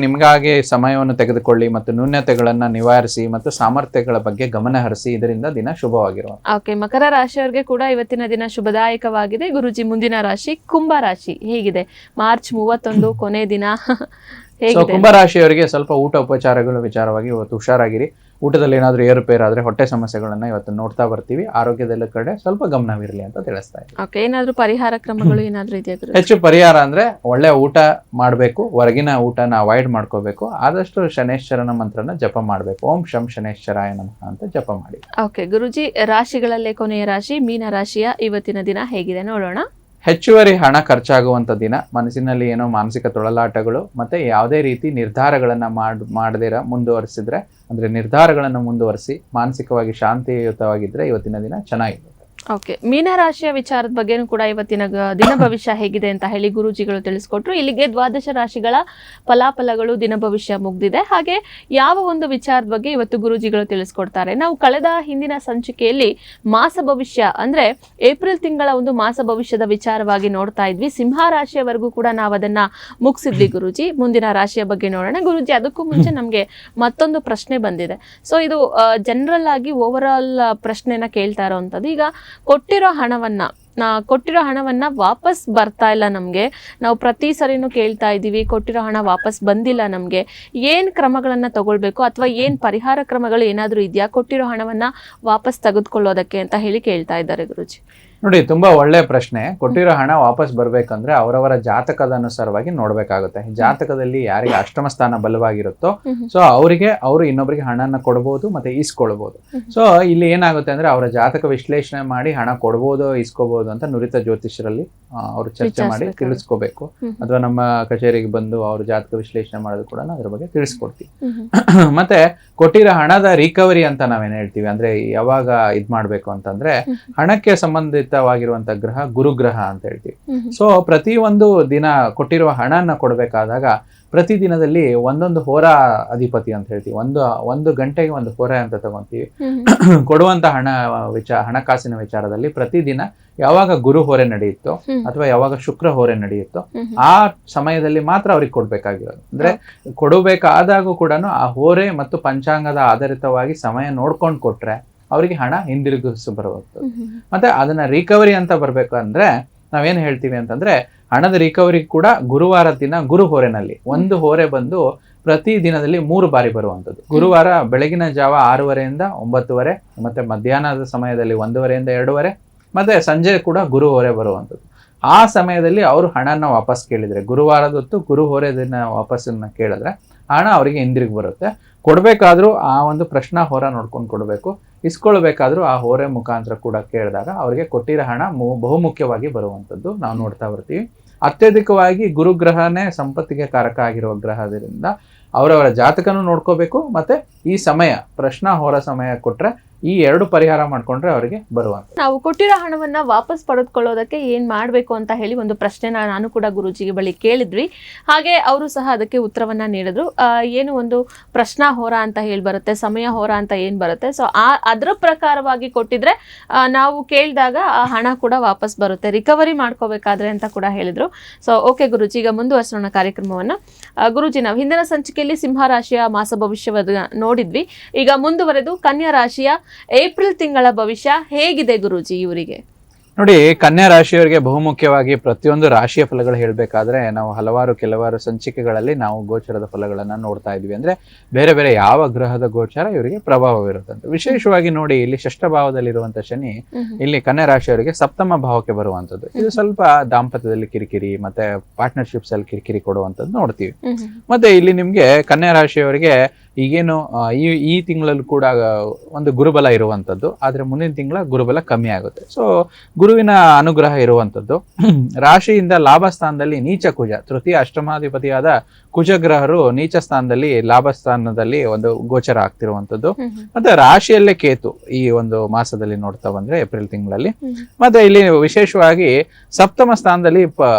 ನಿಮಗಾಗಿ ಸಮಯವನ್ನು ತೆಗೆದುಕೊಳ್ಳಿ ಮತ್ತು ನ್ಯೂನತೆಗಳನ್ನ ನಿವಾರಿಸಿ ಮತ್ತು ಸಾಮರ್ಥ್ಯಗಳ ಬಗ್ಗೆ ಗಮನ ಹರಿಸಿ. ಇದರಿಂದ ದಿನ ಶುಭವಾಗಿರುವ. ಓಕೆ, ಮಕರ ರಾಶಿಯವರಿಗೆ ಕೂಡ ಇವತ್ತಿನ ದಿನ ಶುಭದಾಯಕವಾಗಿದೆ. ಗುರುಜಿ, ಮುಂದಿನ ರಾಶಿ ಕುಂಭ ರಾಶಿ ಹೇಗಿದೆ? ಮಾರ್ಚ್ 31 ಕೊನೆ ದಿನ. ಕುಂಭ ರಾಶಿಯವರಿಗೆ ಸ್ವಲ್ಪ ಊಟ ಉಪಚಾರಗಳ ವಿಚಾರವಾಗಿ ಇವತ್ತು ಹುಷಾರಾಗಿರಿ. ಊಟದಲ್ಲಿ ಏನಾದ್ರೂ ಏರುಪೇರು ಆದ್ರೆ ಹೊಟ್ಟೆ ಸಮಸ್ಯೆಗಳನ್ನ ಇವತ್ತು ನೋಡ್ತಾ ಬರ್ತೀವಿ. ಆರೋಗ್ಯದ ಕಡೆ ಸ್ವಲ್ಪ ಗಮನವಿರಲಿ ಅಂತ ತಿಳಿಸ್ತಾ ಇದ್ದೀವಿ. ಓಕೆ, ಏನಾದ್ರೂ ಪರಿಹಾರ ಕ್ರಮಗಳು ಏನಾದ್ರೂ ಇದೆಯಾ? ಹೆಚ್ಚು ಪರಿಹಾರ ಅಂದ್ರೆ ಒಳ್ಳೆ ಊಟ ಮಾಡಬೇಕು, ಹೊರಗಿನ ಊಟನ ಅವಾಯ್ಡ್ ಮಾಡ್ಕೋಬೇಕು. ಆದಷ್ಟು ಶನೇಶ್ವರನ ಮಂತ್ರನ ಜಪ ಮಾಡಬೇಕು. ಓಂ ಶಂ ಶನೇಶ್ವರಾಯ ನಮಃ ಅಂತ ಜಪ ಮಾಡಿ. ಓಕೆ ಗುರುಜಿ, ರಾಶಿಗಳಲ್ಲೇ ಕೊನೆಯ ರಾಶಿ ಮೀನ ರಾಶಿಯ ಇವತ್ತಿನ ದಿನ ಹೇಗಿದೆ ನೋಡೋಣ. ಹೆಚ್ಚುವರಿ ಹಣ ಖರ್ಚಾಗುವಂತ ದಿನ, ಮನಸ್ಸಿನಲ್ಲಿ ಏನೋ ಮಾನಸಿಕ ತೊಳಲಾಟಗಳು, ಮತ್ತೆ ಯಾವುದೇ ರೀತಿ ನಿರ್ಧಾರಗಳನ್ನ ಮಾಡದಿರ ಮುಂದುವರಿಸಿದ್ರೆ, ಅಂದ್ರೆ ನಿರ್ಧಾರಗಳನ್ನು ಮುಂದುವರಿಸಿ ಮಾನಸಿಕವಾಗಿ ಶಾಂತಿಯುತವಾಗಿದ್ರೆ ಇವತ್ತಿನ ದಿನ ಚೆನ್ನಾಗಿದೆ. ಓಕೆ, ಮೀನರಾಶಿಯ ವಿಚಾರದ ಬಗ್ಗೆನೂ ಕೂಡ ಇವತ್ತಿನ ದಿನ ಭವಿಷ್ಯ ಹೇಗಿದೆ ಅಂತ ಹೇಳಿ ಗುರೂಜಿಗಳು ತಿಳಿಸ್ಕೊಟ್ರು. ಇಲ್ಲಿಗೆ ದ್ವಾದಶ ರಾಶಿಗಳ ಫಲಾಫಲಗಳು, ದಿನ ಭವಿಷ್ಯ ಮುಗ್ದಿದೆ. ಹಾಗೆ ಯಾವ ಒಂದು ವಿಚಾರದ ಬಗ್ಗೆ ಇವತ್ತು ಗುರೂಜಿಗಳು ತಿಳಿಸ್ಕೊಡ್ತಾರೆ. ನಾವು ಕಳೆದ ಹಿಂದಿನ ಸಂಚಿಕೆಯಲ್ಲಿ ಮಾಸ ಭವಿಷ್ಯ ಅಂದ್ರೆ ಏಪ್ರಿಲ್ ತಿಂಗಳ ಒಂದು ಮಾಸ ಭವಿಷ್ಯದ ವಿಚಾರವಾಗಿ ನೋಡ್ತಾ ಇದ್ವಿ. ಸಿಂಹ ರಾಶಿಯವರೆಗೂ ಕೂಡ ನಾವು ಅದನ್ನ ಮುಗಿಸಿದ್ವಿ ಗುರೂಜಿ. ಮುಂದಿನ ರಾಶಿಯ ಬಗ್ಗೆ ನೋಡೋಣ ಗುರೂಜಿ. ಅದಕ್ಕೂ ಮುಂಚೆ ನಮ್ಗೆ ಮತ್ತೊಂದು ಪ್ರಶ್ನೆ ಬಂದಿದೆ. ಸೊ ಇದು ಜನರಲ್ ಆಗಿ ಓವರ್ ಆಲ್ ಪ್ರಶ್ನೆನ ಕೇಳ್ತಾ ಇರೋವಂಥದ್ದು. ಈಗ ಕೊಟ್ಟಿರೋ ಹಣವನ್ನ ಕೊಟ್ಟಿರೋ ಹಣವನ್ನ ವಾಪಸ್ ಬರ್ತಾ ಇಲ್ಲ ನಮ್ಗೆ, ನಾವು ಪ್ರತಿ ಸರಿನೂ ಕೇಳ್ತಾ ಇದೀವಿ, ಕೊಟ್ಟಿರೋ ಹಣ ವಾಪಸ್ ಬಂದಿಲ್ಲ ನಮ್ಗೆ, ಏನ್ ಕ್ರಮಗಳನ್ನ ತಗೊಳ್ಬೇಕು ಅಥವಾ ಏನ್ ಪರಿಹಾರ ಕ್ರಮಗಳು ಏನಾದ್ರೂ ಇದೆಯಾ ಕೊಟ್ಟಿರೋ ಹಣವನ್ನ ವಾಪಸ್ ತೆಗೆದುಕೊಳ್ಳೋದಕ್ಕೆ ಅಂತ ಹೇಳಿ ಕೇಳ್ತಾ ಇದ್ದಾರೆ ಗುರುಜಿ. ನೋಡಿ, ತುಂಬಾ ಒಳ್ಳೆ ಪ್ರಶ್ನೆ. ಕೊಟ್ಟಿರೋ ಹಣ ವಾಪಸ್ ಬರ್ಬೇಕಂದ್ರೆ ಅವರವರ ಜಾತಕದ ಅನುಸಾರವಾಗಿ ನೋಡ್ಬೇಕಾಗುತ್ತೆ. ಜಾತಕದಲ್ಲಿ ಯಾರಿಗೆ ಅಷ್ಟಮ ಸ್ಥಾನ ಬಲವಾಗಿರುತ್ತೋ ಸೊ ಅವರು ಇನ್ನೊಬ್ಬರಿಗೆ ಹಣನ ಕೊಡಬಹುದು ಮತ್ತೆ ಇಸ್ಕೊಳ್ಬಹುದು. ಸೊ ಇಲ್ಲಿ ಏನಾಗುತ್ತೆ ಅಂದ್ರೆ ಅವರ ಜಾತಕ ವಿಶ್ಲೇಷಣೆ ಮಾಡಿ ಹಣ ಕೊಡ್ಬೋದು ಇಸ್ಕೋಬಹುದು ಅಂತ ನುರಿತ ಜ್ಯೋತಿಷರಲ್ಲಿ ಅವರು ಚರ್ಚೆ ಮಾಡಿ ತಿಳಿಸ್ಕೋಬೇಕು. ಅಥವಾ ನಮ್ಮ ಕಚೇರಿಗೆ ಬಂದು ಅವ್ರ ಜಾತಕ ವಿಶ್ಲೇಷಣೆ ಮಾಡೋದು ಕೂಡ ಅದ್ರ ಬಗ್ಗೆ ತಿಳಿಸ್ಕೊಡ್ತೀವಿ. ಮತ್ತೆ ಕೊಟ್ಟಿರೋ ಹಣದ ರಿಕವರಿ ಅಂತ ನಾವೇನ್ ಹೇಳ್ತೀವಿ ಅಂದ್ರೆ ಯಾವಾಗ ಇದ್ ಮಾಡ್ಬೇಕು ಅಂತಂದ್ರೆ ಹಣಕ್ಕೆ ಸಂಬಂಧಿತವಾಗಿರುವಂತ ಗ್ರಹ ಗುರುಗ್ರಹ ಅಂತ ಹೇಳ್ತೀವಿ. ಸೊ ಪ್ರತಿ ಒಂದು ದಿನ ಕೊಟ್ಟಿರುವ ಹಣನ ಕೊಡ್ಬೇಕಾದಾಗ ಪ್ರತಿ ದಿನದಲ್ಲಿ ಒಂದೊಂದು ಹೋರಾ ಅಧಿಪತಿ ಅಂತ ಹೇಳ್ತೀವಿ. ಒಂದು ಗಂಟೆಗೆ ಒಂದು ಹೋರ ಅಂತ ತಗೊಂತೀವಿ. ಕೊಡುವಂತ ಹಣಕಾಸಿನ ವಿಚಾರದಲ್ಲಿ ಪ್ರತಿದಿನ ಯಾವಾಗ ಗುರು ಹೊರೆ ನಡೆಯುತ್ತೋ ಅಥವಾ ಯಾವಾಗ ಶುಕ್ರ ಹೊರೆ ನಡೆಯುತ್ತೋ ಆ ಸಮಯದಲ್ಲಿ ಮಾತ್ರ ಅವ್ರಿಗೆ ಕೊಡ್ಬೇಕಾಗಿರೋದು. ಅಂದ್ರೆ ಕೊಡಬೇಕಾದಾಗೂ ಕೂಡ ಆ ಹೋರೆ ಮತ್ತು ಪಂಚಾಂಗದ ಆಧಾರಿತವಾಗಿ ಸಮಯ ನೋಡ್ಕೊಂಡು ಕೊಟ್ರೆ ಅವರಿಗೆ ಹಣ ಹಿಂದಿರುಗಿಸಿ ಬರುವಂಥದ್ದು. ಮತ್ತೆ ಅದನ್ನ ರಿಕವರಿ ಅಂತ ಬರ್ಬೇಕು ಅಂದ್ರೆ ನಾವೇನ್ ಹೇಳ್ತೀವಿ ಅಂತಂದ್ರೆ ಹಣದ ರಿಕವರಿ ಕೂಡ ಗುರುವಾರ ದಿನ ಗುರು ಹೋರೆನಲ್ಲಿ ಒಂದು ಹೋರೆ ಬಂದು ಪ್ರತಿ ದಿನದಲ್ಲಿ 3 ಬಾರಿ ಬರುವಂಥದ್ದು. ಗುರುವಾರ ಬೆಳಗಿನ ಜಾವ 6:30 9:30, ಮತ್ತೆ ಮಧ್ಯಾಹ್ನದ ಸಮಯದಲ್ಲಿ 1:30 2:30, ಮತ್ತೆ ಸಂಜೆ ಕೂಡ ಗುರು ಹೊರೆ ಬರುವಂಥದ್ದು. ಆ ಸಮಯದಲ್ಲಿ ಅವರು ಹಣನ ವಾಪಸ್ ಕೇಳಿದ್ರೆ ಗುರುವಾರದ ಹೊತ್ತು ಗುರು ಹೊರೆ ದಿನ ವಾಪಸ್ಸನ್ನ ಕೇಳಿದ್ರೆ ಹಣ ಅವರಿಗೆ ಹಿಂದಿರುಗಿ ಬರುತ್ತೆ. ಕೊಡ್ಬೇಕಾದ್ರೂ ಆ ಒಂದು ಪ್ರಶ್ನಾ ಹೋರ ನೋಡ್ಕೊಂಡು ಕೊಡಬೇಕು. ಇಸ್ಕೊಳ್ಬೇಕಾದ್ರೂ ಆ ಹೋರೆ ಮುಖಾಂತರ ಕೂಡ ಕೇಳಿದಾಗ ಅವರಿಗೆ ಕೊಟ್ಟಿರೋ ಹಣ ಬಹುಮುಖ್ಯವಾಗಿ ಬರುವಂಥದ್ದು ನಾವು ನೋಡ್ತಾ ಬರ್ತೀವಿ. ಅತ್ಯಧಿಕವಾಗಿ ಗುರುಗ್ರಹನೇ ಸಂಪತ್ತಿಗೆ ಕಾರಕ ಆಗಿರುವ ಗ್ರಹದಿಂದ ಅವರವರ ಜಾತಕನೂ ನೋಡ್ಕೋಬೇಕು. ಮತ್ತೆ ಈ ಸಮಯ ಪ್ರಶ್ನಾ ಹೋರ ಸಮಯ ಕೊಟ್ರೆ ಈ 2 ಪರಿಹಾರ ಮಾಡ್ಕೊಂಡ್ರೆ ಅವರಿಗೆ ಬರುವಂತ. ನಾವು ಕೊಟ್ಟಿರೋ ಹಣವನ್ನ ವಾಪಸ್ ಪಡೆದುಕೊಳ್ಳೋದಕ್ಕೆ ಏನ್ ಮಾಡ್ಬೇಕು ಅಂತ ಹೇಳಿ ಒಂದು ಪ್ರಶ್ನೆನ ನಾನು ಕೂಡ ಗುರುಜಿಗೆ ಬಳಿ ಕೇಳಿದ್ವಿ. ಹಾಗೆ ಅವರು ಸಹ ಅದಕ್ಕೆ ಉತ್ತರವನ್ನ ನೀಡಿದ್ರು. ಏನು ಒಂದು ಪ್ರಶ್ನಾ ಹೋರ ಅಂತ ಹೇಳಿ ಬರುತ್ತೆ, ಸಮಯ ಹೋರ ಅಂತ ಏನ್ ಬರುತ್ತೆ. ಸೊ ಅದ್ರ ಪ್ರಕಾರವಾಗಿ ಕೊಟ್ಟಿದ್ರೆ ನಾವು ಕೇಳಿದಾಗ ಆ ಹಣ ಕೂಡ ವಾಪಸ್ ಬರುತ್ತೆ, ರಿಕವರಿ ಮಾಡ್ಕೋಬೇಕಾದ್ರೆ ಅಂತ ಕೂಡ ಹೇಳಿದ್ರು. ಸೊ ಓಕೆ ಗುರುಜಿ, ಈಗ ಮುಂದುವರಿಸೋಣ ಕಾರ್ಯಕ್ರಮವನ್ನ. ಗುರುಜಿ, ನಾವು ಹಿಂದಿನ ಸಂಚಿಕೆಯಲ್ಲಿ ಸಿಂಹ ರಾಶಿಯ ಮಾಸ ಭವಿಷ್ಯವನ್ನ ನೋಡಿದ್ವಿ. ಈಗ ಮುಂದುವರೆದು ಕನ್ಯಾ ರಾಶಿಯ ಏಪ್ರಿಲ್ ತಿಂಗಳ ಭವಿಷ್ಯ ಹೇಗಿದೆ ಗುರೂಜಿ ಇವರಿಗೆ? ನೋಡಿ, ಕನ್ಯಾ ರಾಶಿಯವರಿಗೆ ಬಹುಮುಖ್ಯವಾಗಿ ಪ್ರತಿಯೊಂದು ರಾಶಿಯ ಫಲಗಳು ಹೇಳ್ಬೇಕಾದ್ರೆ ನಾವು ಕೆಲವಾರು ಸಂಚಿಕೆಗಳಲ್ಲಿ ನಾವು ಗೋಚರದ ಫಲಗಳನ್ನ ನೋಡ್ತಾ ಇದ್ವಿ. ಅಂದ್ರೆ ಬೇರೆ ಬೇರೆ ಯಾವ ಗ್ರಹದ ಗೋಚರ ಇವರಿಗೆ ಪ್ರಭಾವವಿರುತ್ತಂತೆ. ವಿಶೇಷವಾಗಿ ನೋಡಿ, ಇಲ್ಲಿ ಷಷ್ಠ ಭಾವದಲ್ಲಿರುವಂತ ಶನಿ ಇಲ್ಲಿ ಕನ್ಯಾ ರಾಶಿಯವರಿಗೆ ಸಪ್ತಮ ಭಾವಕ್ಕೆ ಬರುವಂತದ್ದು. ಇದು ಸ್ವಲ್ಪ ದಾಂಪತ್ಯದಲ್ಲಿ ಕಿರಿಕಿರಿ ಮತ್ತೆ ಪಾರ್ಟ್ನರ್ಶಿಪ್ಸ್ ಅಲ್ಲಿ ಕಿರಿಕಿರಿ ಕೊಡುವಂತದ್ದು ನೋಡ್ತೀವಿ. ಮತ್ತೆ ಇಲ್ಲಿ ನಿಮ್ಗೆ ಕನ್ಯಾ ರಾಶಿಯವರಿಗೆ ಈಗೇನು ಈ ತಿಂಗಳಲ್ಲೂ ಕೂಡ ಒಂದು ಗುರುಬಲ ಇರುವಂತದ್ದು, ಆದ್ರೆ ಮುಂದಿನ ತಿಂಗಳ ಗುರುಬಲ ಕಮ್ಮಿ ಆಗುತ್ತೆ. ಸೊ ಗುರುವಿನ ಅನುಗ್ರಹ ಇರುವಂತದ್ದು. ರಾಶಿಯಿಂದ ಲಾಭ ಸ್ಥಾನದಲ್ಲಿ ನೀಚ ಕುಜ, ತೃತೀಯ ಅಷ್ಟಮಾಧಿಪತಿಯಾದ ಕುಜಗ್ರಹರು ನೀಚ ಸ್ಥಾನದಲ್ಲಿ ಲಾಭ ಸ್ಥಾನದಲ್ಲಿ ಒಂದು ಗೋಚರ ಆಗ್ತಿರುವಂತದ್ದು. ಮತ್ತೆ ರಾಶಿಯಲ್ಲೇ ಕೇತು ಈ ಒಂದು ಮಾಸದಲ್ಲಿ ನೋಡ್ತಾ ಬಂದ್ರೆ ಏಪ್ರಿಲ್ ತಿಂಗಳಲ್ಲಿ. ಮತ್ತೆ ಇಲ್ಲಿ ವಿಶೇಷವಾಗಿ ಸಪ್ತಮ ಸ್ಥಾನದಲ್ಲಿ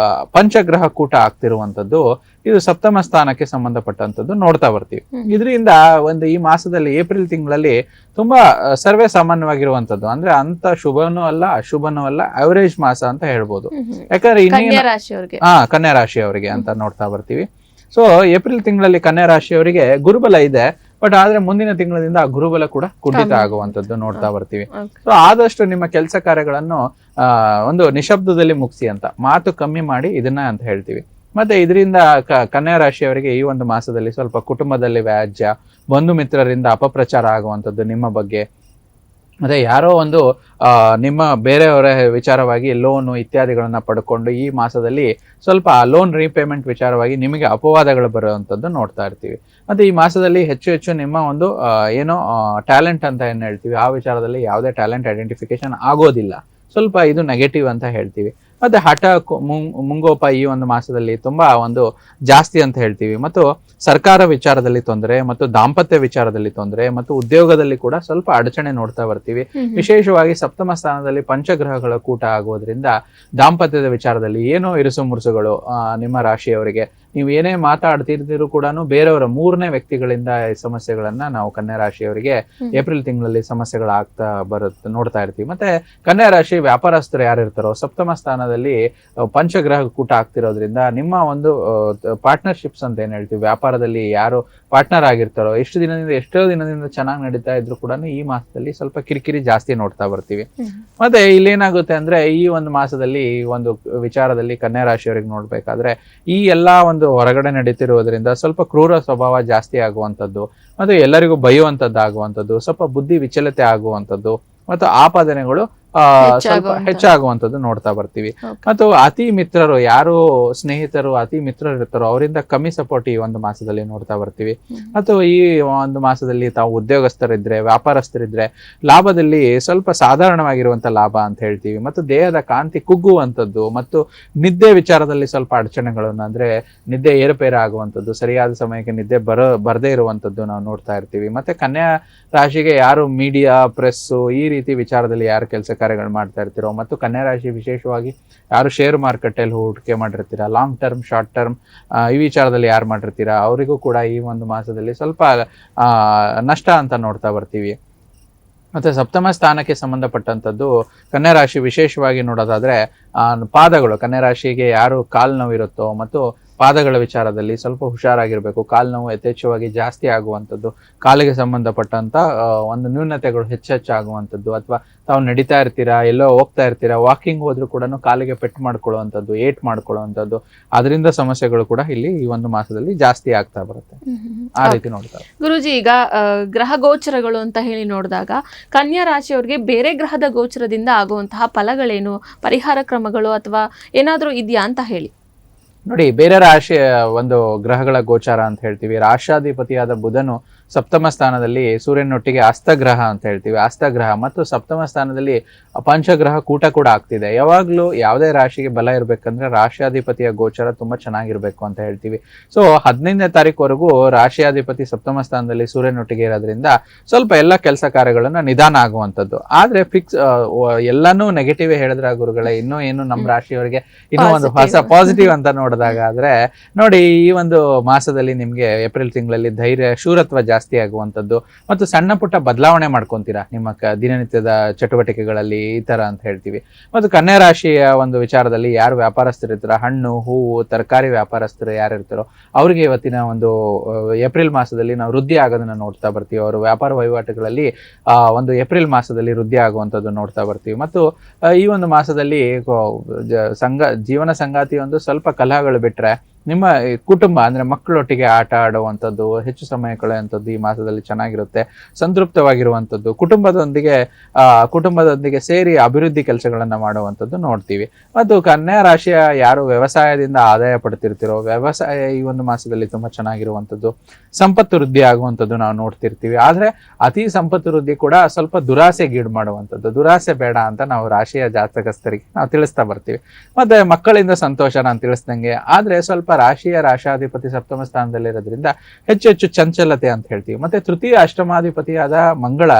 ಪಂಚಗ್ರಹ ಕೂಟ ಆಗ್ತಿರುವಂತದ್ದು. ಇದು ಸಪ್ತಮ ಸ್ಥಾನಕ್ಕೆ ಸಂಬಂಧಪಟ್ಟಂತದ್ದು ನೋಡ್ತಾ ಬರ್ತೀವಿ. ಇದರಿಂದ ಒಂದು ಈ ಮಾಸದಲ್ಲಿ ಏಪ್ರಿಲ್ ತಿಂಗಳಲ್ಲಿ ತುಂಬಾ ಸರ್ವೇ ಸಾಮಾನ್ಯವಾಗಿರುವಂತದ್ದು. ಅಂದ್ರೆ ಅಂತ ಶುಭನೂ ಅಲ್ಲ ಅಶುಭನೂ ಅಲ್ಲ, ಅವರೇಜ್ ಮಾಸ ಅಂತ ಹೇಳ್ಬೋದು. ಯಾಕಂದ್ರೆ ಕನ್ಯಾ ರಾಶಿಯವರಿಗೆ ಅಂತ ನೋಡ್ತಾ ಬರ್ತೀವಿ. ಸೊ ಏಪ್ರಿಲ್ ತಿಂಗಳಲ್ಲಿ ಕನ್ಯಾ ರಾಶಿಯವರಿಗೆ ಗುರುಬಲ ಇದೆ, ಬಟ್ ಆದ್ರೆ ಮುಂದಿನ ತಿಂಗಳಿಂದ ಆ ಗುರುಬಲ ಕೂಡ ಕುಂಠಿತ ಆಗುವಂತದ್ದು ನೋಡ್ತಾ ಬರ್ತೀವಿ. ಸೊ ಆದಷ್ಟು ನಿಮ್ಮ ಕೆಲಸ ಕಾರ್ಯಗಳನ್ನು ಒಂದು ನಿಶಬ್ದದಲ್ಲಿ ಮುಗಿಸಿ ಅಂತ, ಮಾತು ಕಮ್ಮಿ ಮಾಡಿ ಇದನ್ನ ಅಂತ ಹೇಳ್ತೀವಿ. ಮತ್ತೆ ಇದರಿಂದ ಕನ್ಯಾ ರಾಶಿಯವರಿಗೆ ಈ ಒಂದು ಮಾಸದಲ್ಲಿ ಸ್ವಲ್ಪ ಕುಟುಂಬದಲ್ಲಿ ವ್ಯಾಜ್ಯ, ಬಂಧು ಮಿತ್ರರಿಂದ ಅಪಪ್ರಚಾರ ಆಗುವಂಥದ್ದು ನಿಮ್ಮ ಬಗ್ಗೆ, ಮತ್ತೆ ಯಾರೋ ಒಂದು ನಿಮ್ಮ ಬೇರೆಯವರ ವಿಚಾರವಾಗಿ ಲೋನು ಇತ್ಯಾದಿಗಳನ್ನ ಪಡ್ಕೊಂಡು ಈ ಮಾಸದಲ್ಲಿ ಸ್ವಲ್ಪ ಲೋನ್ ರೀಪೇಮೆಂಟ್ ವಿಚಾರವಾಗಿ ನಿಮಗೆ ಅಪವಾದಗಳು ಬರುವಂಥದ್ದು ನೋಡ್ತಾ ಇರ್ತೀವಿ. ಮತ್ತೆ ಈ ಮಾಸದಲ್ಲಿ ಹೆಚ್ಚು ನಿಮ್ಮ ಒಂದು ಏನೋ ಟ್ಯಾಲೆಂಟ್ ಅಂತ ಏನ್ ಹೇಳ್ತೀವಿ ಆ ವಿಚಾರದಲ್ಲಿ ಯಾವುದೇ ಟ್ಯಾಲೆಂಟ್ ಐಡೆಂಟಿಫಿಕೇಶನ್ ಆಗೋದಿಲ್ಲ. ಸ್ವಲ್ಪ ಇದು ನೆಗೆಟಿವ್ ಅಂತ ಹೇಳ್ತೀವಿ. ಮತ್ತೆ ಹಠ ಮುಂಗೋಪ ಈ ಒಂದು ಮಾಸದಲ್ಲಿ ತುಂಬಾ ಒಂದು ಜಾಸ್ತಿ ಅಂತ ಹೇಳ್ತೀವಿ. ಮತ್ತು ಸರ್ಕಾರ ವಿಚಾರದಲ್ಲಿ ತೊಂದರೆ, ಮತ್ತು ದಾಂಪತ್ಯ ವಿಚಾರದಲ್ಲಿ ತೊಂದರೆ, ಮತ್ತು ಉದ್ಯೋಗದಲ್ಲಿ ಕೂಡ ಸ್ವಲ್ಪ ಅಡಚಣೆ ನೋಡ್ತಾ ಬರ್ತೀವಿ. ವಿಶೇಷವಾಗಿ ಸಪ್ತಮ ಸ್ಥಾನದಲ್ಲಿ ಪಂಚಗ್ರಹಗಳ ಕೂಟ ಆಗೋದ್ರಿಂದ ದಾಂಪತ್ಯದ ವಿಚಾರದಲ್ಲಿ ಏನೋ ಇರುಸು ಮುರುಸುಗಳು ನಿಮ್ಮ ರಾಶಿಯವರಿಗೆ ನೀವು ಏನೇ ಮಾತಾಡ್ತಿರ್ತಿದ್ರು ಕೂಡ ಬೇರೆಯವರ ಮೂರನೇ ವ್ಯಕ್ತಿಗಳಿಂದ ಈ ಸಮಸ್ಯೆಗಳನ್ನ ನಾವು ಕನ್ಯಾ ರಾಶಿಯವರಿಗೆ ಏಪ್ರಿಲ್ ತಿಂಗಳಲ್ಲಿ ಸಮಸ್ಯೆಗಳಾಗ್ತಾ ಬರುತ್ತೆ ನೋಡ್ತಾ ಇರ್ತೀವಿ. ಮತ್ತೆ ಕನ್ಯಾ ರಾಶಿ ವ್ಯಾಪಾರಸ್ಥರು ಯಾರು ಇರ್ತಾರೋ ಸಪ್ತಮ ಸ್ಥಾನದಲ್ಲಿ ಪಂಚಗ್ರಹ ಕೂಟ ಆಗ್ತಿರೋದ್ರಿಂದ ನಿಮ್ಮ ಒಂದು ಪಾರ್ಟ್ನರ್ಶಿಪ್ಸ್ ಅಂತ ಏನ್ ಹೇಳ್ತೀವಿ, ವ್ಯಾಪಾರದಲ್ಲಿ ಯಾರು ಪಾರ್ಟ್ನರ್ ಆಗಿರ್ತಾರೋ ಎಷ್ಟೋ ದಿನದಿಂದ ಚೆನ್ನಾಗಿ ನಡೀತಾ ಇದ್ರು ಕೂಡ ಈ ಮಾಸದಲ್ಲಿ ಸ್ವಲ್ಪ ಕಿರಿಕಿರಿ ಜಾಸ್ತಿ ನೋಡ್ತಾ ಬರ್ತೀವಿ. ಮತ್ತೆ ಇಲ್ಲೇನಾಗುತ್ತೆ ಅಂದ್ರೆ ಈ ಒಂದು ಮಾಸದಲ್ಲಿ ಈ ಒಂದು ವಿಚಾರದಲ್ಲಿ ಕನ್ಯಾ ರಾಶಿಯವರಿಗೆ ನೋಡ್ಬೇಕಾದ್ರೆ ಈ ಎಲ್ಲಾ ಒಂದು ಹೊರಗಡೆ ನಡೀತಿರುವುದರಿಂದ ಸ್ವಲ್ಪ ಕ್ರೂರ ಸ್ವಭಾವ ಜಾಸ್ತಿ ಆಗುವಂಥದ್ದು, ಮತ್ತೆ ಎಲ್ಲರಿಗೂ ಬೈಯುವಂಥದ್ದು ಆಗುವಂಥದ್ದು, ಸ್ವಲ್ಪ ಬುದ್ಧಿ ವಿಚಲತೆ ಆಗುವಂಥದ್ದು ಮತ್ತು ಆಪಾದನೆಗಳು ಸ್ವಲ್ಪ ಹೆಚ್ಚಾಗುವಂಥದ್ದು ನೋಡ್ತಾ ಬರ್ತೀವಿ. ಮತ್ತು ಅತಿ ಮಿತ್ರರು ಯಾರು ಸ್ನೇಹಿತರು ಅತಿ ಮಿತ್ರರು ಇರ್ತಾರೋ ಅವರಿಂದ ಕಮ್ಮಿ ಸಪೋರ್ಟ್ ಈ ಒಂದು ಮಾಸದಲ್ಲಿ ನೋಡ್ತಾ ಬರ್ತೀವಿ. ಮತ್ತು ಈ ಒಂದು ಮಾಸದಲ್ಲಿ ತಾವು ಉದ್ಯೋಗಸ್ಥರಿದ್ರೆ ವ್ಯಾಪಾರಸ್ಥರಿದ್ರೆ ಲಾಭದಲ್ಲಿ ಸ್ವಲ್ಪ ಸಾಧಾರಣವಾಗಿರುವಂತ ಲಾಭ ಅಂತ ಹೇಳ್ತೀವಿ. ಮತ್ತು ದೇಹದ ಕಾಂತಿ ಕುಗ್ಗುವಂಥದ್ದು ಮತ್ತು ನಿದ್ದೆ ವಿಚಾರದಲ್ಲಿ ಸ್ವಲ್ಪ ಅಡಚಣೆಗಳನ್ನು ಅಂದ್ರೆ ನಿದ್ದೆ ಏರುಪೇರು ಆಗುವಂಥದ್ದು, ಸರಿಯಾದ ಸಮಯಕ್ಕೆ ನಿದ್ದೆ ಬರದೇ ಇರುವಂಥದ್ದು ನಾವು ನೋಡ್ತಾ ಇರ್ತೀವಿ. ಮತ್ತೆ ಕನ್ಯಾ ರಾಶಿಗೆ ಯಾರು ಮೀಡಿಯಾ ಪ್ರೆಸ್ ಈ ರೀತಿ ವಿಚಾರದಲ್ಲಿ ಯಾರು ಕೆಲಸ ಕಾರ್ಯಗಳು ಮಾಡ್ತಾ ಇರ್ತೀರೋ, ಮತ್ತು ಕನ್ಯಾ ರಾಶಿ ವಿಶೇಷವಾಗಿ ಯಾರು ಶೇರ್ ಮಾರ್ಕೆಟ್ ಅಲ್ಲಿ ಹೂಡಿಕೆ ಮಾಡಿರ್ತೀರಾ, ಲಾಂಗ್ ಟರ್ಮ್ ಶಾರ್ಟ್ ಟರ್ಮ್ ಈ ವಿಚಾರದಲ್ಲಿ ಯಾರು ಮಾಡಿರ್ತೀರಾ ಅವರಿಗೂ ಕೂಡ ಈ ಒಂದು ಮಾಸದಲ್ಲಿ ಸ್ವಲ್ಪ ನಷ್ಟ ಅಂತ ನೋಡ್ತಾ ಬರ್ತೀವಿ. ಮತ್ತೆ ಸಪ್ತಮ ಸ್ಥಾನಕ್ಕೆ ಸಂಬಂಧಪಟ್ಟಂಥದ್ದು ಕನ್ಯಾ ರಾಶಿ ವಿಶೇಷವಾಗಿ ನೋಡೋದಾದ್ರೆ ಪಾದಗಳು, ಕನ್ಯಾ ರಾಶಿಗೆ ಯಾರು ಕಾಲು ನೋವು ಇರುತ್ತೋ ಮತ್ತು ಪಾದಗಳ ವಿಚಾರದಲ್ಲಿ ಸ್ವಲ್ಪ ಹುಷಾರಾಗಿರ್ಬೇಕು. ಕಾಲು ನೋವು ಯಥೇಚ್ಛವಾಗಿ ಜಾಸ್ತಿ ಆಗುವಂಥದ್ದು, ಕಾಲಿಗೆ ಸಂಬಂಧಪಟ್ಟಂತ ಒಂದು ನ್ಯೂನತೆಗಳು ಹೆಚ್ಚಾಗುವಂಥದ್ದು, ಅಥವಾ ತಾವು ನಡೀತಾ ಇರ್ತೀರಾ ಎಲ್ಲೋ ಹೋಗ್ತಾ ಇರ್ತೀರಾ ವಾಕಿಂಗ್ ಹೋದ್ರು ಕೂಡ ಕಾಲಿಗೆ ಪೆಟ್ಟು ಮಾಡ್ಕೊಳ್ಳುವಂಥದ್ದು, ಏಟ್ ಮಾಡ್ಕೊಳ್ಳುವಂಥದ್ದು, ಅದರಿಂದ ಸಮಸ್ಯೆಗಳು ಕೂಡ ಇಲ್ಲಿ ಈ ಒಂದು ಮಾಸದಲ್ಲಿ ಜಾಸ್ತಿ ಆಗ್ತಾ ಬರುತ್ತೆ. ಆ ರೀತಿ ನೋಡ್ತಾರೆ ಗುರುಜಿ. ಈಗ ಗ್ರಹ ಗೋಚರಗಳು ಅಂತ ಹೇಳಿ ನೋಡಿದಾಗ ಕನ್ಯಾ ರಾಶಿಯವರಿಗೆ ಬೇರೆ ಗ್ರಹದ ಗೋಚರದಿಂದ ಆಗುವಂತಹ ಫಲಗಳೇನು, ಪರಿಹಾರ ಕ್ರಮಗಳು ಅಥವಾ ಏನಾದ್ರೂ ಇದೆಯಾ ಅಂತ ಹೇಳಿ. ನೋಡಿ, ಬೇರೆ ರಾಶಿಯ ಒಂದು ಗ್ರಹಗಳ ಗೋಚಾರ ಅಂತ ಹೇಳ್ತೀವಿ. ರಾಷ್ಟ್ರಾಧಿಪತಿಯಾದ ಬುಧನು ಸಪ್ತಮ ಸ್ಥಾನದಲ್ಲಿ ಸೂರ್ಯನೊಟ್ಟಿಗೆ ಅಸ್ತಗ್ರಹ ಅಂತ ಹೇಳ್ತೀವಿ, ಅಸ್ತಗ್ರಹ ಮತ್ತು ಸಪ್ತಮ ಸ್ಥಾನದಲ್ಲಿ ಪಂಚಗ್ರಹ ಕೂಟ ಕೂಡ ಆಗ್ತಿದೆ. ಯಾವಾಗ್ಲೂ ಯಾವುದೇ ರಾಶಿಗೆ ಬಲ ಇರ್ಬೇಕಂದ್ರೆ ರಾಷ್ಟ್ರಾಧಿಪತಿಯ ಗೋಚಾರ ತುಂಬಾ ಚೆನ್ನಾಗಿರ್ಬೇಕು ಅಂತ ಹೇಳ್ತೀವಿ. ಸೊ 15ನೇ ತಾರೀಕುವರೆಗೂ ರಾಷ್ಟ್ರಾಧಿಪತಿ ಸಪ್ತಮ ಸ್ಥಾನದಲ್ಲಿ ಸೂರ್ಯನೊಟ್ಟಿಗೆ ಇರೋದ್ರಿಂದ ಸ್ವಲ್ಪ ಎಲ್ಲ ಕೆಲಸ ಕಾರ್ಯಗಳನ್ನ ನಿಧಾನ ಆಗುವಂಥದ್ದು. ಆದ್ರೆ ಫಿಕ್ಸ್ ಎಲ್ಲಾನು ನೆಗೆಟಿವ್ ಹೇಳಿದ್ರೆ ಗುರುಗಳೇ, ಇನ್ನೂ ಏನು ನಮ್ಮ ರಾಶಿಯವರಿಗೆ ಇನ್ನೂ ಒಂದು ಹೊಸ ಪಾಸಿಟಿವ್ ಅಂತ ನೋಡಿದಾಗ ಆದ್ರೆ ನೋಡಿ, ಈ ಒಂದು ಮಾಸದಲ್ಲಿ ನಿಮ್ಗೆ ಏಪ್ರಿಲ್ ತಿಂಗಳಲ್ಲಿ ಧೈರ್ಯ ಶೂರತ್ವ ಜಾಸ್ತಿ ಆಗುವಂಥದ್ದು ಮತ್ತು ಸಣ್ಣ ಪುಟ್ಟ ಬದಲಾವಣೆ ಮಾಡ್ಕೊಂತೀರಾ ನಿಮ್ಮ ದಿನನಿತ್ಯದ ಚಟುವಟಿಕೆಗಳಲ್ಲಿ ಈ ತರ ಅಂತ ಹೇಳ್ತೀವಿ. ಮತ್ತು ಕನ್ಯಾ ರಾಶಿಯ ಒಂದು ವಿಚಾರದಲ್ಲಿ ಯಾರು ವ್ಯಾಪಾರಸ್ಥರಿರ್ತಾರೋ, ಹಣ್ಣು ಹೂವು ತರಕಾರಿ ವ್ಯಾಪಾರಸ್ಥರು ಯಾರು ಇರ್ತಾರೋ ಅವರಿಗೆ ಇವತ್ತಿನ ಒಂದು ಏಪ್ರಿಲ್ ಮಾಸದಲ್ಲಿ ನಾವು ವೃದ್ಧಿ ಆಗೋದನ್ನ ನೋಡ್ತಾ ಬರ್ತೀವಿ. ಅವರು ವ್ಯಾಪಾರ ವಹಿವಾಟುಗಳಲ್ಲಿ ಒಂದು ಏಪ್ರಿಲ್ ಮಾಸದಲ್ಲಿ ವೃದ್ಧಿ ಆಗುವಂಥದ್ದು ನೋಡ್ತಾ ಬರ್ತೀವಿ. ಮತ್ತು ಈ ಒಂದು ಮಾಸದಲ್ಲಿ ಜೀವನ ಸಂಗಾತಿ ಒಂದು ಸ್ವಲ್ಪ ಕಲಹಗಳು ಬಿಟ್ರೆ ನಿಮ್ಮ ಕುಟುಂಬ ಅಂದ್ರೆ ಮಕ್ಕಳೊಟ್ಟಿಗೆ ಆಟ ಆಡುವಂಥದ್ದು, ಹೆಚ್ಚು ಸಮಯ ಕಳೆಯುವಂಥದ್ದು ಈ ಮಾಸದಲ್ಲಿ ಚೆನ್ನಾಗಿರುತ್ತೆ. ಸಂತೃಪ್ತವಾಗಿರುವಂಥದ್ದು, ಕುಟುಂಬದೊಂದಿಗೆ ಸೇರಿ ಅಭಿವೃದ್ಧಿ ಕೆಲಸಗಳನ್ನ ಮಾಡುವಂಥದ್ದು ನೋಡ್ತೀವಿ. ಮತ್ತು ಕನ್ಯಾ ರಾಶಿಯ ಯಾರು ವ್ಯವಸಾಯದಿಂದ ಆದಾಯ ಪಡ್ತಿರ್ತಿರೋ ವ್ಯವಸಾಯ ಈ ಒಂದು ಮಾಸದಲ್ಲಿ ತುಂಬಾ ಚೆನ್ನಾಗಿರುವಂಥದ್ದು, ಸಂಪತ್ತು ವೃದ್ಧಿ ಆಗುವಂಥದ್ದು ನಾವು ನೋಡ್ತಿರ್ತೀವಿ. ಆದ್ರೆ ಅತಿ ಸಂಪತ್ತು ವೃದ್ಧಿ ಕೂಡ ಸ್ವಲ್ಪ ದುರಾಸೆಗೀಡು ಮಾಡುವಂಥದ್ದು, ದುರಾಸೆ ಬೇಡ ಅಂತ ನಾವು ರಾಶಿಯ ಜಾತಕಸ್ಥರಿಗೆ ನಾವು ತಿಳಿಸ್ತಾ ಬರ್ತೀವಿ. ಮತ್ತೆ ಮಕ್ಕಳಿಂದ ಸಂತೋಷ ನಾನು ತಿಳಿಸ್ದಂಗೆ, ಆದ್ರೆ ಸ್ವಲ್ಪ ರಾಶಾಧಿಪತಿ ಸಪ್ತಮ ಸ್ಥಾನದಲ್ಲಿರೋದ್ರಿಂದ ಹೆಚ್ಚು ಚಂಚಲತೆ ಅಂತ ಹೇಳ್ತೀವಿ. ಮತ್ತೆ ತೃತೀಯ ಅಷ್ಟಮಾಧಿಪತಿಯಾದ ಮಂಗಳ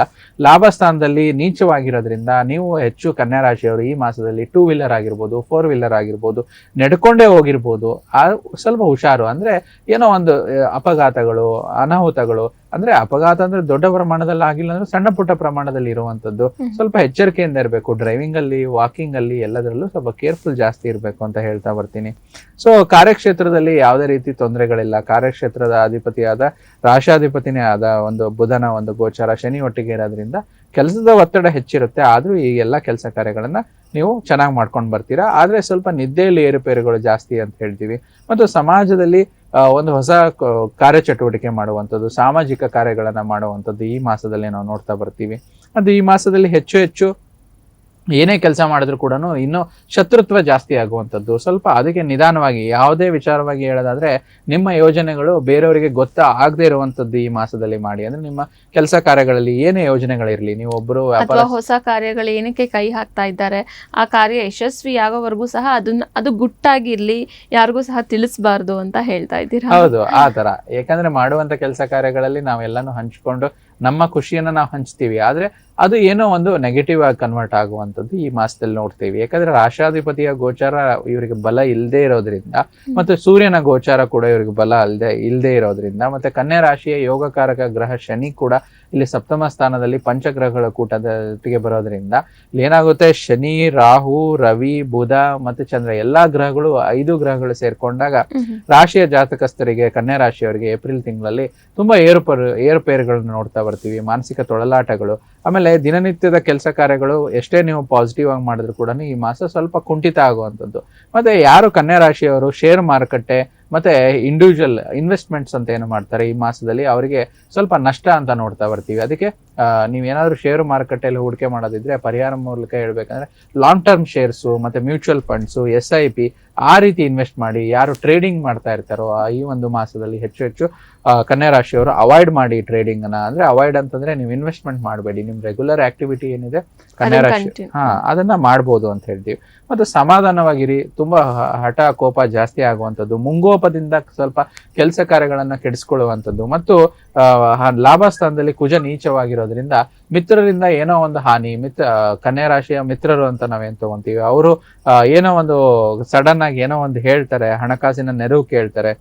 ಲಾಭ ಸ್ಥಾನದಲ್ಲಿ ನೀಚವಾಗಿರೋದ್ರಿಂದ ನೀವು ಹೆಚ್ಚು ಕನ್ಯಾ ರಾಶಿಯವರು ಈ ಮಾಸದಲ್ಲಿ 2 ವೀಲರ್ ಆಗಿರ್ಬೋದು 4 ವೀಲರ್ ಆಗಿರ್ಬೋದು ನಡ್ಕೊಂಡೇ ಹೋಗಿರ್ಬೋದು, ಸ್ವಲ್ಪ ಹುಷಾರು. ಅಂದ್ರೆ ಏನೋ ಒಂದು ಅಪಘಾತಗಳು ಅನಾಹುತಗಳು, ಅಂದ್ರೆ ಅಪಘಾತ ಅಂದ್ರೆ ದೊಡ್ಡ ಪ್ರಮಾಣದಲ್ಲಿ ಆಗಿಲ್ಲ ಅಂದ್ರೆ ಸಣ್ಣ ಪುಟ್ಟ ಪ್ರಮಾಣದಲ್ಲಿ ಇರುವಂತದ್ದು, ಸ್ವಲ್ಪ ಎಚ್ಚರಿಕೆಯಿಂದ ಇರಬೇಕು. ಡ್ರೈವಿಂಗ್ ಅಲ್ಲಿ ವಾಕಿಂಗ್ ಅಲ್ಲಿ ಎಲ್ಲದರಲ್ಲೂ ಸ್ವಲ್ಪ ಕೇರ್ಫುಲ್ ಜಾಸ್ತಿ ಇರಬೇಕು ಅಂತ ಹೇಳ್ತಾ ಬರ್ತೀನಿ. ಸೊ ಕಾರ್ಯಕ್ಷೇತ್ರದಲ್ಲಿ ಯಾವುದೇ ರೀತಿ ತೊಂದರೆಗಳಿಲ್ಲ. ಕಾರ್ಯಕ್ಷೇತ್ರದ ಅಧಿಪತಿಯಾದ ರಾಶಾಧಿಪತಿನೇ ಆದ ಒಂದು ಬುಧನ ಒಂದು ಗೋಚಾರ ಶನಿ ಒಟ್ಟಿಗೆ ಇರೋದ್ರಿಂದ ಕೆಲಸದ ಒತ್ತಡ ಹೆಚ್ಚಿರುತ್ತೆ. ಆದ್ರೂ ಈ ಎಲ್ಲ ಕೆಲಸ ಕಾರ್ಯಗಳನ್ನ ನೀವು ಚೆನ್ನಾಗಿ ಮಾಡ್ಕೊಂಡು ಬರ್ತೀರಾ. ಆದ್ರೆ ಸ್ವಲ್ಪ ನಿದ್ದೆಯಲ್ಲಿ ಏರುಪೇರುಗಳು ಜಾಸ್ತಿ ಅಂತ ಹೇಳ್ತೀವಿ. ಮತ್ತು ಸಮಾಜದಲ್ಲಿ ಒಂದು ಹೊಸ ಕಾರ್ಯಚಟುವಟಿಕೆ ಮಾಡುವಂಥದ್ದು, ಸಾಮಾಜಿಕ ಕಾರ್ಯಗಳನ್ನ ಮಾಡುವಂಥದ್ದು ಈ ಮಾಸದಲ್ಲಿ ನಾವು ನೋಡ್ತಾ ಬರ್ತೀವಿ. ಅದು ಈ ಮಾಸದಲ್ಲಿ ಹೆಚ್ಚು ಏನೇ ಕೆಲಸ ಮಾಡಿದ್ರು ಕೂಡ ಇನ್ನೂ ಶತ್ರುತ್ವ ಜಾಸ್ತಿ ಆಗುವಂಥದ್ದು, ಸ್ವಲ್ಪ ಅದಕ್ಕೆ ನಿಧಾನವಾಗಿ ಯಾವುದೇ ವಿಚಾರವಾಗಿ ಹೇಳೋದಾದ್ರೆ ನಿಮ್ಮ ಯೋಜನೆಗಳು ಬೇರೆಯವರಿಗೆ ಆಗದೆ ಇರುವಂತದ್ದು ಈ ಮಾಸದಲ್ಲಿ ಮಾಡಿ. ಅಂದ್ರೆ ನಿಮ್ಮ ಕೆಲಸ ಕಾರ್ಯಗಳಲ್ಲಿ ಏನೇ ಯೋಜನೆಗಳಿರ್ಲಿ, ನೀವು ಒಬ್ಬರು ಹೊಸ ಕಾರ್ಯಗಳು ಏನಕ್ಕೆ ಕೈ ಹಾಕ್ತಾ ಇದ್ದಾರೆ ಆ ಕಾರ್ಯ ಯಶಸ್ವಿ ಆಗೋವರೆಗೂ ಸಹ ಅದು ಗುಟ್ಟಾಗಿರ್ಲಿ, ಯಾರಿಗೂ ಸಹ ತಿಳಿಸಬಾರ್ದು ಅಂತ ಹೇಳ್ತಾ ಇದ್ದೀರಾ? ಹೌದು, ಆ ತರ. ಯಾಕಂದ್ರೆ ಮಾಡುವಂತ ಕೆಲಸ ಕಾರ್ಯಗಳಲ್ಲಿ ನಾವೆಲ್ಲಾನು ಹಂಚ್ಕೊಂಡು ನಮ್ಮ ಖುಷಿಯನ್ನ ನಾವು ಹಂಚ್ತೀವಿ, ಆದ್ರೆ ಅದು ಏನೋ ಒಂದು ನೆಗೆಟಿವ್ ಆಗಿ ಕನ್ವರ್ಟ್ ಆಗುವಂಥದ್ದು ಈ ಮಾಸದಲ್ಲಿ ನೋಡ್ತೀವಿ. ಯಾಕಂದ್ರೆ ರಾಶಾಧಿಪತಿಯ ಗೋಚಾರ ಇವರಿಗೆ ಬಲ ಇಲ್ಲದೆ ಇರೋದ್ರಿಂದ, ಮತ್ತೆ ಸೂರ್ಯನ ಗೋಚಾರ ಕೂಡ ಇವರಿಗೆ ಬಲ ಇಲ್ಲದೆ ಇರೋದ್ರಿಂದ, ಮತ್ತೆ ಕನ್ಯಾ ರಾಶಿಯ ಯೋಗಕಾರಕ ಗ್ರಹ ಶನಿ ಕೂಡ ಇಲ್ಲಿ ಸಪ್ತಮ ಸ್ಥಾನದಲ್ಲಿ ಪಂಚಗ್ರಹಗಳ ಕೂಟದೊಟ್ಟಿಗೆ ಬರೋದ್ರಿಂದ ಏನಾಗುತ್ತೆ, ಶನಿ, ರಾಹು, ರವಿ, ಬುಧ ಮತ್ತೆ ಚಂದ್ರ ಎಲ್ಲಾ ಗ್ರಹಗಳು 5 ಗ್ರಹಗಳು ಸೇರ್ಕೊಂಡಾಗ ರಾಶಿಯ ಜಾತಕಸ್ಥರಿಗೆ, ಕನ್ಯಾ ರಾಶಿಯವರಿಗೆ ಏಪ್ರಿಲ್ ತಿಂಗಳಲ್ಲಿ ತುಂಬಾ ಏರುಪೇರುಗಳನ್ನು ನೋಡ್ತಾ ಬರ್ತೀವಿ. ಮಾನಸಿಕ ತೊಳಲಾಟಗಳು, ಆಮೇಲೆ ದಿನನಿತ್ಯದ ಕೆಲಸ ಕಾರ್ಯಗಳು ಎಷ್ಟೇ ನೀವು ಪಾಸಿಟಿವ್ ಆಗಿ ಮಾಡಿದ್ರು ಕೂಡ ಈ ಮಾಸ ಸ್ವಲ್ಪ ಕುಂಠಿತ ಆಗುವಂಥದ್ದು. ಮತ್ತೆ ಯಾರು ಕನ್ಯಾ ರಾಶಿಯವರು ಶೇರ್ ಮಾರುಕಟ್ಟೆ ಮತ್ತೆ ಇಂಡಿವಿಜುವಲ್ ಇನ್ವೆಸ್ಟ್ಮೆಂಟ್ಸ್ ಅಂತ ಏನು ಮಾಡ್ತಾರೆ ಈ ಮಾಸದಲ್ಲಿ, ಅವರಿಗೆ ಸ್ವಲ್ಪ ನಷ್ಟ ಅಂತ ನೋಡ್ತಾ ಬರ್ತೀವಿ. ಅದಕ್ಕೆ ನೀವೇನಾದ್ರೂ ಷೇರು ಮಾರುಕಟ್ಟೆಯಲ್ಲಿ ಹೂಡಿಕೆ ಮಾಡೋದಿದ್ರೆ ಪರಿಹಾರ ಮೂಲಕ ಹೇಳ್ಬೇಕಂದ್ರೆ ಲಾಂಗ್ ಟರ್ಮ್ ಶೇರ್ಸು ಮತ್ತೆ ಮ್ಯೂಚುವಲ್ ಫಂಡ್ಸು, SIP ಆ ರೀತಿ ಇನ್ವೆಸ್ಟ್ ಮಾಡಿ. ಯಾರು ಟ್ರೇಡಿಂಗ್ ಮಾಡ್ತಾ ಇರ್ತಾರೋ ಈ ಒಂದು ಮಾಸದಲ್ಲಿ ಹೆಚ್ಚು ಕನ್ಯಾ ರಾಶಿಯವರು ಅವಾಯ್ಡ್ ಮಾಡಿ ಟ್ರೇಡಿಂಗ್ ಅನ್ನ. ಅಂದ್ರೆ ಅವಾಯ್ಡ್ ಅಂತಂದ್ರೆ ನೀವು ಇನ್ವೆಸ್ಟ್ಮೆಂಟ್ ಮಾಡಬೇಡಿ, ನಿಮ್ ರೆಗ್ಯುಲರ್ ಆಕ್ಟಿವಿಟಿ ಏನಿದೆ ಕನ್ಯಾ ರಾಶಿ ಅದನ್ನ ಮಾಡ್ಬೋದು ಅಂತ ಹೇಳ್ತೀವಿ. ಮತ್ತು ಸಮಾಧಾನವಾಗಿರಿ, ತುಂಬಾ ಹಠ ಕೋಪ ಜಾಸ್ತಿ ಆಗುವಂಥದ್ದು, ಮುಂಗೋಪದಿಂದ ಸ್ವಲ್ಪ ಕೆಲಸ ಕಾರ್ಯಗಳನ್ನ ಕೆಡಿಸ್ಕೊಳ್ಳುವಂಥದ್ದು, ಮತ್ತು ಲಾಭ ಸ್ಥಾನದಲ್ಲಿ ಕುಜ ನೀಚವಾಗಿರೋದ್ರಿಂದ ಮಿತ್ರರಿಂದ ಏನೋ ಒಂದು ಹಾನಿ. ಕನ್ಯಾ ರಾಶಿಯ ಮಿತ್ರರು ಅಂತ ನಾವೇನ್ ತಗೊಂತೀವಿ, ಅವರು ಏನೋ ಒಂದು ಸಡನ್ ಆಗಿ ಏನೋ ಒಂದು ಹೇಳ್ತಾರೆ, ಹಣಕಾಸಿನ ನೆರವು ಕೇಳ್ತಾರೆ,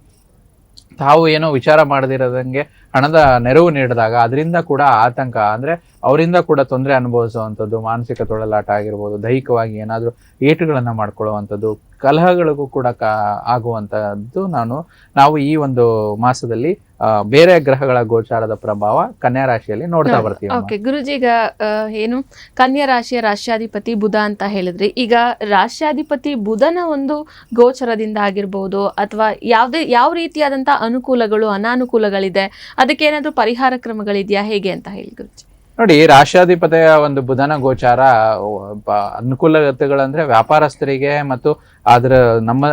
ತಾವು ಏನೋ ವಿಚಾರ ಮಾಡದಿರೋದಂಗೆ ಹಣದ ನೆರವು ನೀಡಿದಾಗ ಅದರಿಂದ ಕೂಡ ಆತಂಕ, ಅಂದ್ರೆ ಅವರಿಂದ ಕೂಡ ತೊಂದರೆ ಅನುಭವಿಸುವಂಥದ್ದು, ಮಾನಸಿಕ ತೊಳಲಾಟ ಆಗಿರ್ಬೋದು, ದೈಹಿಕವಾಗಿ ಏನಾದರೂ ಏಟುಗಳನ್ನ ಮಾಡ್ಕೊಳ್ಳುವಂಥದ್ದು, ಕಲಹಗಳಿಗೂ ಕೂಡ ಆಗುವಂಥದ್ದು ನಾವು ಈ ಒಂದು ಮಾಸದಲ್ಲಿ ಬೇರೆ ಗ್ರಹಗಳ ಗೋಚಾರದ ಪ್ರಭಾವ ಕನ್ಯಾ ರಾಶಿಯಲ್ಲಿ ನೋಡ್ತಾ ಬರ್ತೀವಿ. ಓಕೆ ಗುರುಜಿ, ಈಗ ಏನು ಕನ್ಯಾ ರಾಶಿಯ ರಾಶ್ಯಾಧಿಪತಿ ಬುಧ ಅಂತ ಹೇಳಿದ್ರಿ, ಈಗ ರಾಶ್ಯಾಧಿಪತಿ ಬುಧನ ಒಂದು ಗೋಚರದಿಂದ ಆಗಿರ್ಬೋದು ಅಥವಾ ಯಾವ ರೀತಿಯಾದಂತ ಅನುಕೂಲಗಳು ಅನಾನುಕೂಲಗಳಿದೆ, ಅದಕ್ಕೆ ಏನಾದ್ರೂ ಪರಿಹಾರ ಕ್ರಮಗಳಿದೆಯಾ, ಹೇಗೆ ಅಂತ ಹೇಳಿ ಗುರುಜಿ? ನೋಡಿ, ರಾಶ್ಯಾಧಿಪತಿಯ ಒಂದು ಬುಧನ ಗೋಚಾರ ಅನುಕೂಲತೆಗಳಂದ್ರೆ ವ್ಯಾಪಾರಸ್ಥರಿಗೆ ಮತ್ತು ಅದ್ರ ನಮ್ಮ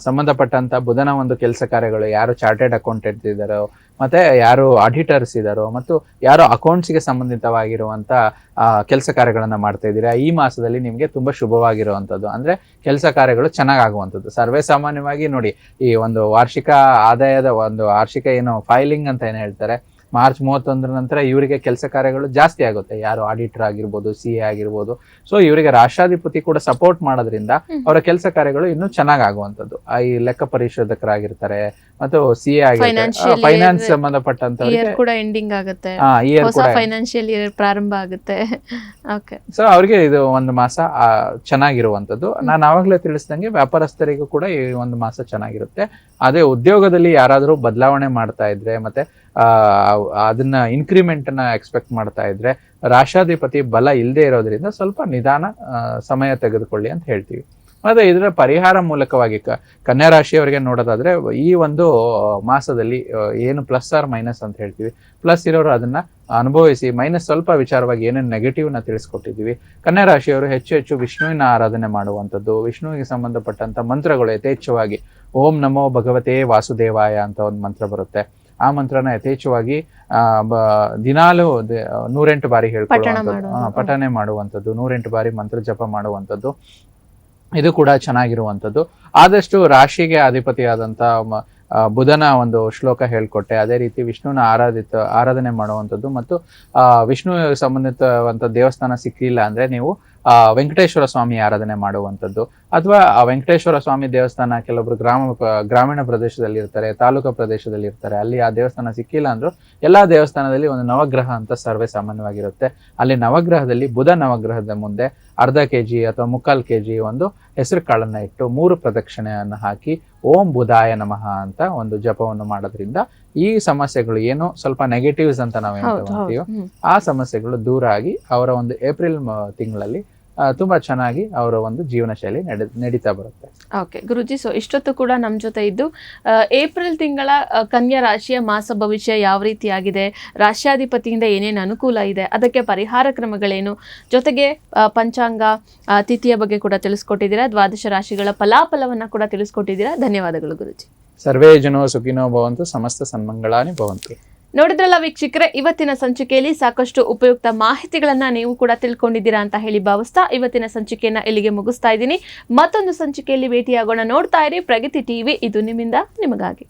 ಸಂಬಂಧಪಟ್ಟಂತ ಬುಧನ ಒಂದು ಕೆಲಸ ಕಾರ್ಯಗಳು, ಯಾರು ಚಾರ್ಟೆಡ್ ಅಕೌಂಟೆಂಟ್ ಇದ್ದಾರೋ, ಮತ್ತೆ ಯಾರು ಆಡಿಟರ್ಸ್ ಇದ್ದಾರೋ, ಮತ್ತು ಯಾರು ಅಕೌಂಟ್ಸ್ಗೆ ಸಂಬಂಧಿತವಾಗಿರುವಂತ ಕೆಲಸ ಕಾರ್ಯಗಳನ್ನ ಮಾಡ್ತಾ ಇದ್ದೀರಾ, ಈ ಮಾಸದಲ್ಲಿ ನಿಮ್ಗೆ ತುಂಬಾ ಶುಭವಾಗಿರುವಂತದ್ದು. ಅಂದ್ರೆ ಕೆಲಸ ಕಾರ್ಯಗಳು ಚೆನ್ನಾಗಾಗುವಂಥದ್ದು. ಸರ್ವೇ ಸಾಮಾನ್ಯವಾಗಿ ನೋಡಿ, ಈ ಒಂದು ವಾರ್ಷಿಕ ಆದಾಯದ ಒಂದು ವಾರ್ಷಿಕ ಏನು ಫೈಲಿಂಗ್ ಅಂತ ಏನು ಹೇಳ್ತಾರೆ, ಮಾರ್ಚ್ 31 ನಂತರ ಇವರಿಗೆ ಕೆಲಸ ಕಾರ್ಯಗಳು ಜಾಸ್ತಿ ಆಗುತ್ತೆ. ಯಾರು ಆಡಿಟರ್ ಆಗಿರ್ಬೋದು, CA ಆಗಿರ್ಬೋದು. ಸೊ ಇವರಿಗೆ ರಾಷ್ಟ್ರಾಧಿಪತಿ ಕೂಡ ಸಪೋರ್ಟ್ ಮಾಡೋದ್ರಿಂದ ಅವರ ಕೆಲಸ ಕಾರ್ಯಗಳು ಇನ್ನೂ ಚೆನ್ನಾಗ್ ಆಗುವಂಥದ್ದು. ಈ ಲೆಕ್ಕ ಪರಿಶೋಧಕರಾಗಿರ್ತಾರೆ ಮತ್ತು CA ಆಗಿರ್ತಾರೆ, ಫೈನಾನ್ಸ್ ಸಂಬಂಧಪಟ್ಟಂತವ್ರಿಗೆ ಕೂಡ ಎಂಡಿಂಗ್ ಆಗುತ್ತೆ, ಫೈನಾನ್ಷಿಯಲ್ ಇಯರ್ ಪ್ರಾರಂಭ ಆಗುತ್ತೆ. ಸೊ ಅವ್ರಿಗೆ ಇದು ಒಂದು ಮಾಸ ಚೆನ್ನಾಗಿರುವಂತದ್ದು. ನಾನು ಆವಾಗಲೇ ತಿಳಿಸ್ದಂಗೆ ವ್ಯಾಪಾರಸ್ಥರಿಗೂ ಕೂಡ ಈ ಒಂದು ಮಾಸ ಚೆನ್ನಾಗಿರುತ್ತೆ. ಅದೇ ಉದ್ಯೋಗದಲ್ಲಿ ಯಾರಾದ್ರೂ ಬದಲಾವಣೆ ಮಾಡ್ತಾ ಇದ್ರೆ ಮತ್ತೆ ಅದನ್ನ ಇನ್ಕ್ರಿಮೆಂಟ್ ಅನ್ನ ಎಕ್ಸ್ಪೆಕ್ಟ್ ಮಾಡ್ತಾ ಇದ್ರೆ ರಾಷ್ಟ್ರಾಧಿಪತಿ ಬಲ ಇಲ್ಲದೆ ಇರೋದ್ರಿಂದ ಸ್ವಲ್ಪ ನಿಧಾನ ಸಮಯ ತೆಗೆದುಕೊಳ್ಳಿ ಅಂತ ಹೇಳ್ತೀವಿ. ಮತ್ತೆ ಇದರ ಪರಿಹಾರ ಮೂಲಕವಾಗಿ ಕನ್ಯಾ ರಾಶಿಯವರಿಗೆ ನೋಡೋದಾದ್ರೆ ಈ ಒಂದು ಮಾಸದಲ್ಲಿ ಏನು ಪ್ಲಸ್ ಆರ್ ಮೈನಸ್ ಅಂತ ಹೇಳ್ತೀವಿ, ಪ್ಲಸ್ ಇರೋರು ಅದನ್ನ ಅನುಭವಿಸಿ, ಮೈನಸ್ ಸ್ವಲ್ಪ ವಿಚಾರವಾಗಿ ಏನೇನು ನೆಗೆಟಿವ್ ನ ತಿಳಿಸ್ಕೊಟ್ಟಿದೀವಿ. ಕನ್ಯಾ ರಾಶಿಯವರು ಹೆಚ್ಚು ವಿಷ್ಣುವಿನ ಆರಾಧನೆ ಮಾಡುವಂಥದ್ದು, ವಿಷ್ಣುವಿಗೆ ಸಂಬಂಧಪಟ್ಟಂತ ಮಂತ್ರಗಳು ಯಥೇಚ್ಛವಾಗಿ ಓಂ ನಮೋ ಭಗವತೆ ವಾಸುದೇವಾಯ ಅಂತ ಒಂದು ಮಂತ್ರ ಬರುತ್ತೆ. ಆ ಮಂತ್ರನ ಯಥೇಚ್ಛವಾಗಿ ದಿನಾಲು 108 ಬಾರಿ ಹೇಳ್ಕೊಳ್ಳುವಂಥದ್ದು, ಪಠನೆ ಮಾಡುವಂಥದ್ದು, 108 ಬಾರಿ ಮಂತ್ರ ಜಪ ಮಾಡುವಂಥದ್ದು, ಇದು ಕೂಡ ಚೆನ್ನಾಗಿರುವಂಥದ್ದು. ಆದಷ್ಟು ರಾಶಿಗೆ ಅಧಿಪತಿಯಾದಂತ ಬುಧನ ಒಂದು ಶ್ಲೋಕ ಹೇಳ್ಕೊಟ್ಟೆ, ಅದೇ ರೀತಿ ವಿಷ್ಣುನ ಆರಾಧನೆ ಮಾಡುವಂಥದ್ದು, ಮತ್ತು ವಿಷ್ಣು ಸಂಬಂಧಿತವಂತ ದೇವಸ್ಥಾನ ಸಿಕ್ಕಿಲ್ಲ ಅಂದ್ರೆ ನೀವು ವೆಂಕಟೇಶ್ವರ ಸ್ವಾಮಿ ಆರಾಧನೆ ಮಾಡುವಂಥದ್ದು, ಅಥವಾ ಆ ವೆಂಕಟೇಶ್ವರ ಸ್ವಾಮಿ ದೇವಸ್ಥಾನ ಕೆಲವೊಬ್ರು ಗ್ರಾಮೀಣ ಪ್ರದೇಶದಲ್ಲಿ ಇರ್ತಾರೆ, ತಾಲೂಕಾ ಪ್ರದೇಶದಲ್ಲಿ ಇರ್ತಾರೆ, ಅಲ್ಲಿ ಆ ದೇವಸ್ಥಾನ ಸಿಕ್ಕಿಲ್ಲ ಅಂದ್ರು ಎಲ್ಲಾ ದೇವಸ್ಥಾನದಲ್ಲಿ ಒಂದು ನವಗ್ರಹ ಅಂತ ಸರ್ವೇ ಸಾಮಾನ್ಯವಾಗಿರುತ್ತೆ. ಅಲ್ಲಿ ನವಗ್ರಹದಲ್ಲಿ ಬುಧ ನವಗ್ರಹದ ಮುಂದೆ ಅರ್ಧ kg ಅಥವಾ 3/4 kg ಒಂದು ಹೆಸರು ಕಾಳನ್ನ ಇಟ್ಟು 3 ಪ್ರದಕ್ಷಿಣೆಯನ್ನು ಹಾಕಿ ಓಂ ಬುಧಾಯ ನಮಃ ಅಂತ ಒಂದು ಜಪವನ್ನು ಮಾಡೋದ್ರಿಂದ ಈ ಸಮಸ್ಯೆಗಳು ಏನು ಸ್ವಲ್ಪ ನೆಗೆಟಿವ್ಸ್ ಅಂತ ನಾವೇನು ತಗೊಂತೀವೋ ಆ ಸಮಸ್ಯೆಗಳು ದೂರ ಆಗಿ ಅವರ ಒಂದು ಏಪ್ರಿಲ್ ತಿಂಗಳಲ್ಲಿ ತುಂಬಾ ಚೆನ್ನಾಗಿ ಅವರ ಒಂದು ಜೀವನ ಶೈಲಿ ನಡೀತಾ ಬರುತ್ತೆ. ಓಕೆ ಗುರುಜಿ, ಸೊ ಇಷ್ಟೊತ್ತು ಕೂಡ ನಮ್ಮ ಜೊತೆ ಇದ್ದು ಏಪ್ರಿಲ್ ತಿಂಗಳ ಕನ್ಯಾ ರಾಶಿಯ ಮಾಸ ಭವಿಷ್ಯ ಯಾವ ರೀತಿಯಾಗಿದೆ, ರಾಶ್ಯಾಧಿಪತಿಯಿಂದ ಏನೇನು ಅನುಕೂಲ ಇದೆ, ಅದಕ್ಕೆ ಪರಿಹಾರ ಕ್ರಮಗಳೇನು, ಜೊತೆಗೆ ಪಂಚಾಂಗ ತಿಥಿಯ ಬಗ್ಗೆ ಕೂಡ ತಿಳಿಸ್ಕೊಟ್ಟಿದ್ದೀರಾ, ದ್ವಾದಶ ರಾಶಿಗಳ ಫಲಾಫಲವನ್ನ ಕೂಡ ತಿಳಿಸ್ಕೊಟ್ಟಿದ್ದೀರಾ. ಧನ್ಯವಾದಗಳು ಗುರುಜಿ. ಸರ್ವೇ ಜನೋ ಸುಖಿನೋ ಭವಂತು, ಸಮಸ್ತ ಸನ್ಮಂಗಳಾನಿ ಭವಂತು. ನೋಡಿದ್ರಲ್ಲ ವೀಕ್ಷಕರೇ, ಇವತ್ತಿನ ಸಂಚಿಕೆಯಲ್ಲಿ ಸಾಕಷ್ಟು ಉಪಯುಕ್ತ ಮಾಹಿತಿಗಳನ್ನ ನೀವು ಕೂಡ ತಿಳ್ಕೊಂಡಿದ್ದೀರಾ ಅಂತ ಹೇಳಿ ಭಾವಿಸ್ತಾ ಇವತ್ತಿನ ಸಂಚಿಕೆಯನ್ನ ಇಲ್ಲಿಗೆ ಮುಗಿಸ್ತಾ ಇದ್ದೀನಿ. ಮತ್ತೊಂದು ಸಂಚಿಕೆಯಲ್ಲಿ ಭೇಟಿಯಾಗೋಣ. ನೋಡ್ತಾ ಇರಿ ಪ್ರಗತಿ ಟಿವಿ, ಇದು ನಿಮ್ಮಿಂದ ನಿಮಗಾಗಿ.